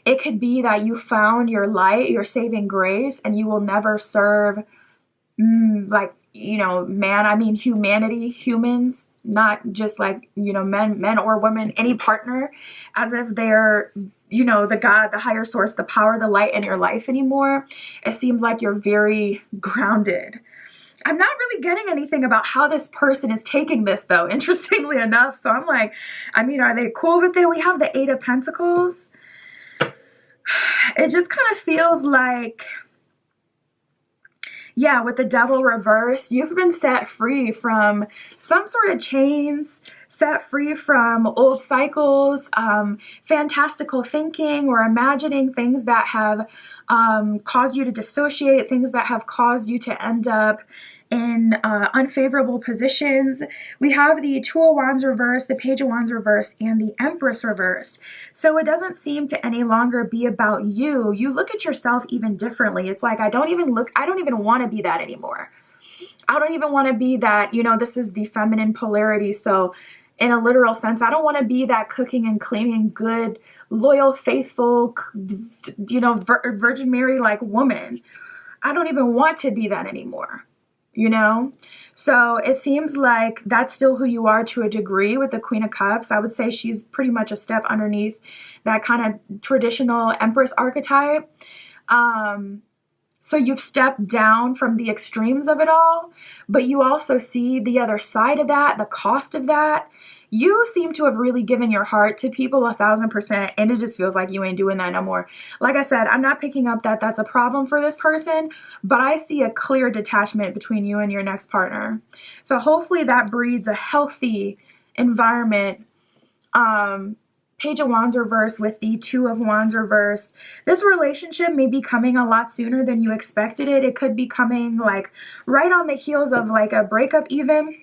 It could be that you found your light, your saving grace, and you will never serve like, humanity, humans, not just like, men or women, any partner, as if they're, the God, the higher source, the power, the light in your life anymore. It seems like you're very grounded. I'm not really getting anything about how this person is taking this, though, interestingly enough. So I'm like, are they cool with it? We have the 8 of Pentacles. It just kind of feels like, yeah, with the Devil reversed, you've been set free from some sort of chains, set free from old cycles, fantastical thinking or imagining things that have caused you to dissociate, things that have caused you to end up in unfavorable positions. We have the Two of Wands reversed, the Page of Wands reversed, and the Empress reversed. So it doesn't seem to any longer be about you. You look at yourself even differently. It's like, I don't even want to be that anymore. I don't even want to be that, this is the feminine polarity. So in a literal sense, I don't want to be that cooking and cleaning, good, loyal, faithful, Virgin Mary like woman. I don't even want to be that anymore. So it seems like that's still who you are to a degree with the Queen of Cups. I would say she's pretty much a step underneath that kind of traditional Empress archetype. So you've stepped down from the extremes of it all, but you also see the other side of that, the cost of that. You seem to have really given your heart to people 1,000%, and it just feels like you ain't doing that no more. Like I said, I'm not picking up that that's a problem for this person, but I see a clear detachment between you and your next partner. So hopefully that breeds a healthy environment. Page of Wands reversed with the Two of Wands reversed. This relationship may be coming a lot sooner than you expected it. It could be coming like right on the heels of like a breakup even.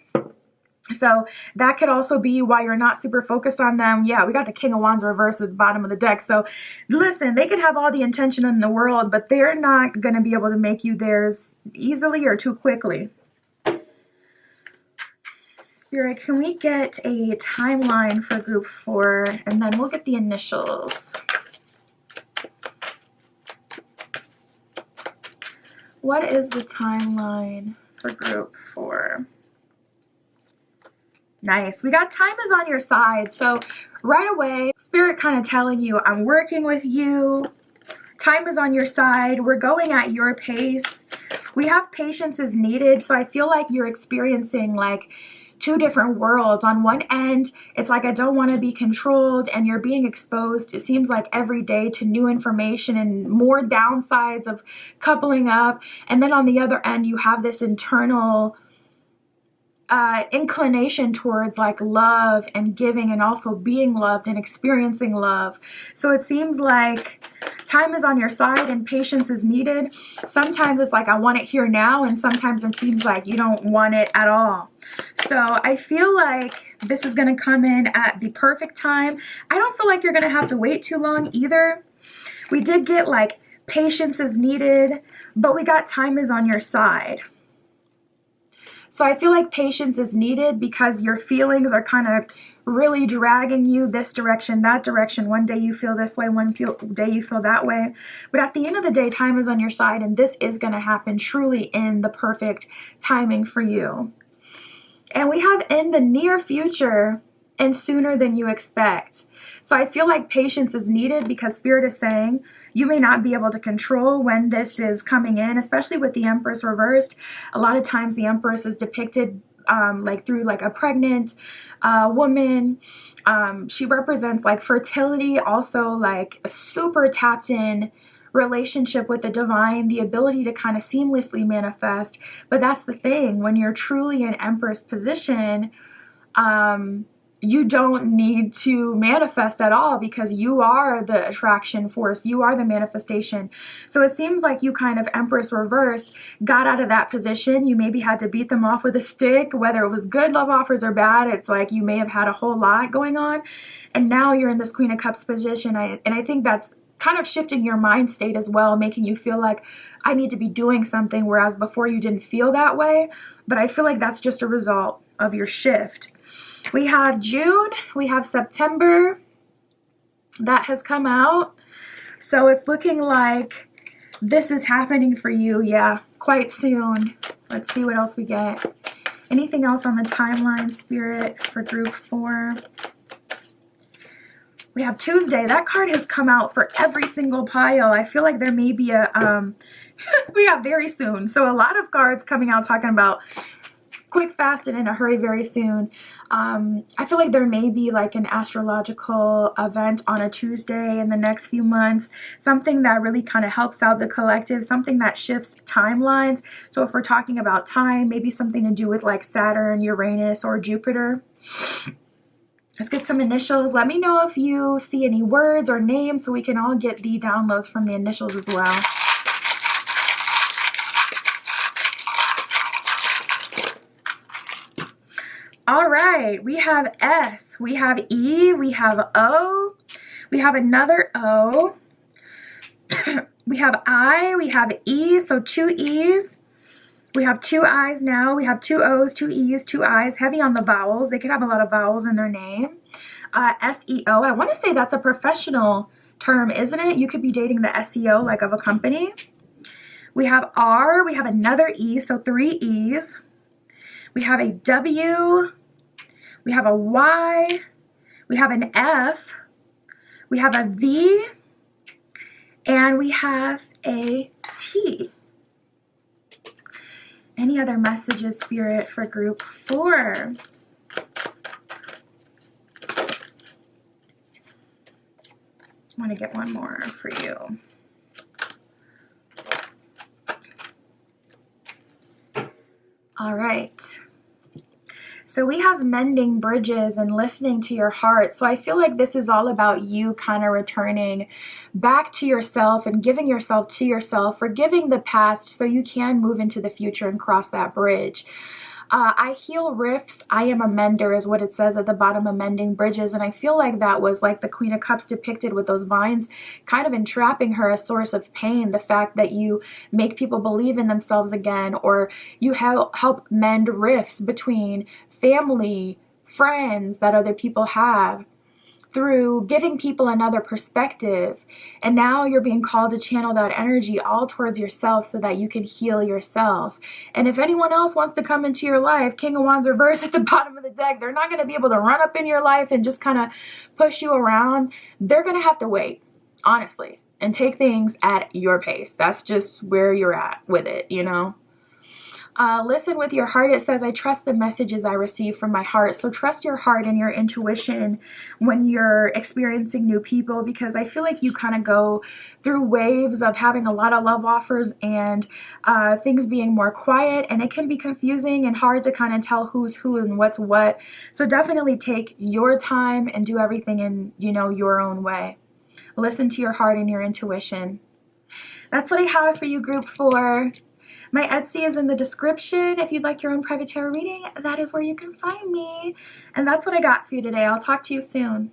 So that could also be why you're not super focused on them. Yeah, we got the King of Wands reversed at the bottom of the deck. So listen, they could have all the intention in the world, but they're not going to be able to make you theirs easily or too quickly. Spirit, can we get a timeline for group 4? And then we'll get the initials. What is the timeline for group 4? Nice. We got time is on your side. So right away, Spirit kind of telling you, I'm working with you. Time is on your side. We're going at your pace. We have patience is needed. So I feel like you're experiencing like 2 different worlds. On one end, it's like, I don't want to be controlled, and you're being exposed, it seems like every day, to new information and more downsides of coupling up. And then on the other end, you have this internal inclination towards like love and giving and also being loved and experiencing love. So it seems like time is on your side and patience is needed. Sometimes it's like, I want it here now, and sometimes it seems like you don't want it at all. So I feel like this is going to come in at the perfect time. I don't feel like you're going to have to wait too long either. We did get like patience is needed, but we got time is on your side. So I feel like patience is needed because your feelings are kind of really dragging you this direction, that direction. One day you feel this way, one day you feel that way. But at the end of the day, time is on your side, and this is going to happen truly in the perfect timing for you. And we have in the near future and sooner than you expect. So I feel like patience is needed because Spirit is saying you may not be able to control when this is coming in, especially with the Empress reversed. A lot of times the Empress is depicted like through like a pregnant woman. She represents like fertility, also like a super tapped in relationship with the divine, the ability to kind of seamlessly manifest. But that's the thing, when you're truly in Empress position, you don't need to manifest at all because you are the attraction force. You are the manifestation. So it seems like you kind of Empress reversed, got out of that position. You maybe had to beat them off with a stick, whether it was good love offers or bad. It's like you may have had a whole lot going on. And now you're in this Queen of Cups position. And I think that's kind of shifting your mind state as well, making you feel like I need to be doing something, whereas before you didn't feel that way. But I feel like that's just a result of your shift. We have June, we have September that has come out. So it's looking like this is happening for you, yeah, quite soon. Let's see what else we get. Anything else on the timeline, Spirit, for group 4? We have Tuesday. That card has come out for every single pile. I feel like there may be a, we have very soon. So a lot of cards coming out talking about quick, fast, and in a hurry very soon. I feel like there may be like an astrological event on a Tuesday in the next few months, something that really kind of helps out the collective, something that shifts timelines. So if we're talking about time, maybe something to do with like Saturn, Uranus, or Jupiter. Let's get some initials. Let me know if you see any words or names so we can all get the downloads from the initials as well. All right, we have S, we have E, we have O, we have another O, we have I, we have E, so 2 E's. We have 2 I's now. We have 2 O's, 2 E's, 2 I's, heavy on the vowels. They could have a lot of vowels in their name. SEO, I want to say that's a professional term, isn't it? You could be dating the SEO like of a company. We have R, we have another E, so 3 E's. We have a W, we have a Y, we have an F, we have a V, and we have a T. Any other messages, Spirit, for group 4? I want to get one more for you. All right. So we have mending bridges and listening to your heart. So I feel like this is all about you kind of returning back to yourself and giving yourself to yourself, forgiving the past so you can move into the future and cross that bridge. I heal rifts, I am a mender is what it says at the bottom of mending bridges. And I feel like that was like the Queen of Cups depicted with those vines kind of entrapping her, a source of pain. The fact that you make people believe in themselves again, or you help mend rifts between family, friends that other people have, through giving people another perspective. And now you're being called to channel that energy all towards yourself so that you can heal yourself. And if anyone else wants to come into your life, King of Wands reverse at the bottom of the deck, they're not going to be able to run up in your life and just kind of push you around. They're going to have to wait, honestly, and take things at your pace. That's just where you're at with it, you know? Listen with your heart. It says, I trust the messages I receive from my heart. So trust your heart and your intuition when you're experiencing new people, because I feel like you kind of go through waves of having a lot of love offers and things being more quiet, and it can be confusing and hard to kind of tell who's who and what's what. So definitely take your time and do everything in, you know, your own way. Listen to your heart and your intuition. That's what I have for you, group 4. My Etsy is in the description. If you'd like your own private tarot reading, that is where you can find me. And that's what I got for you today. I'll talk to you soon.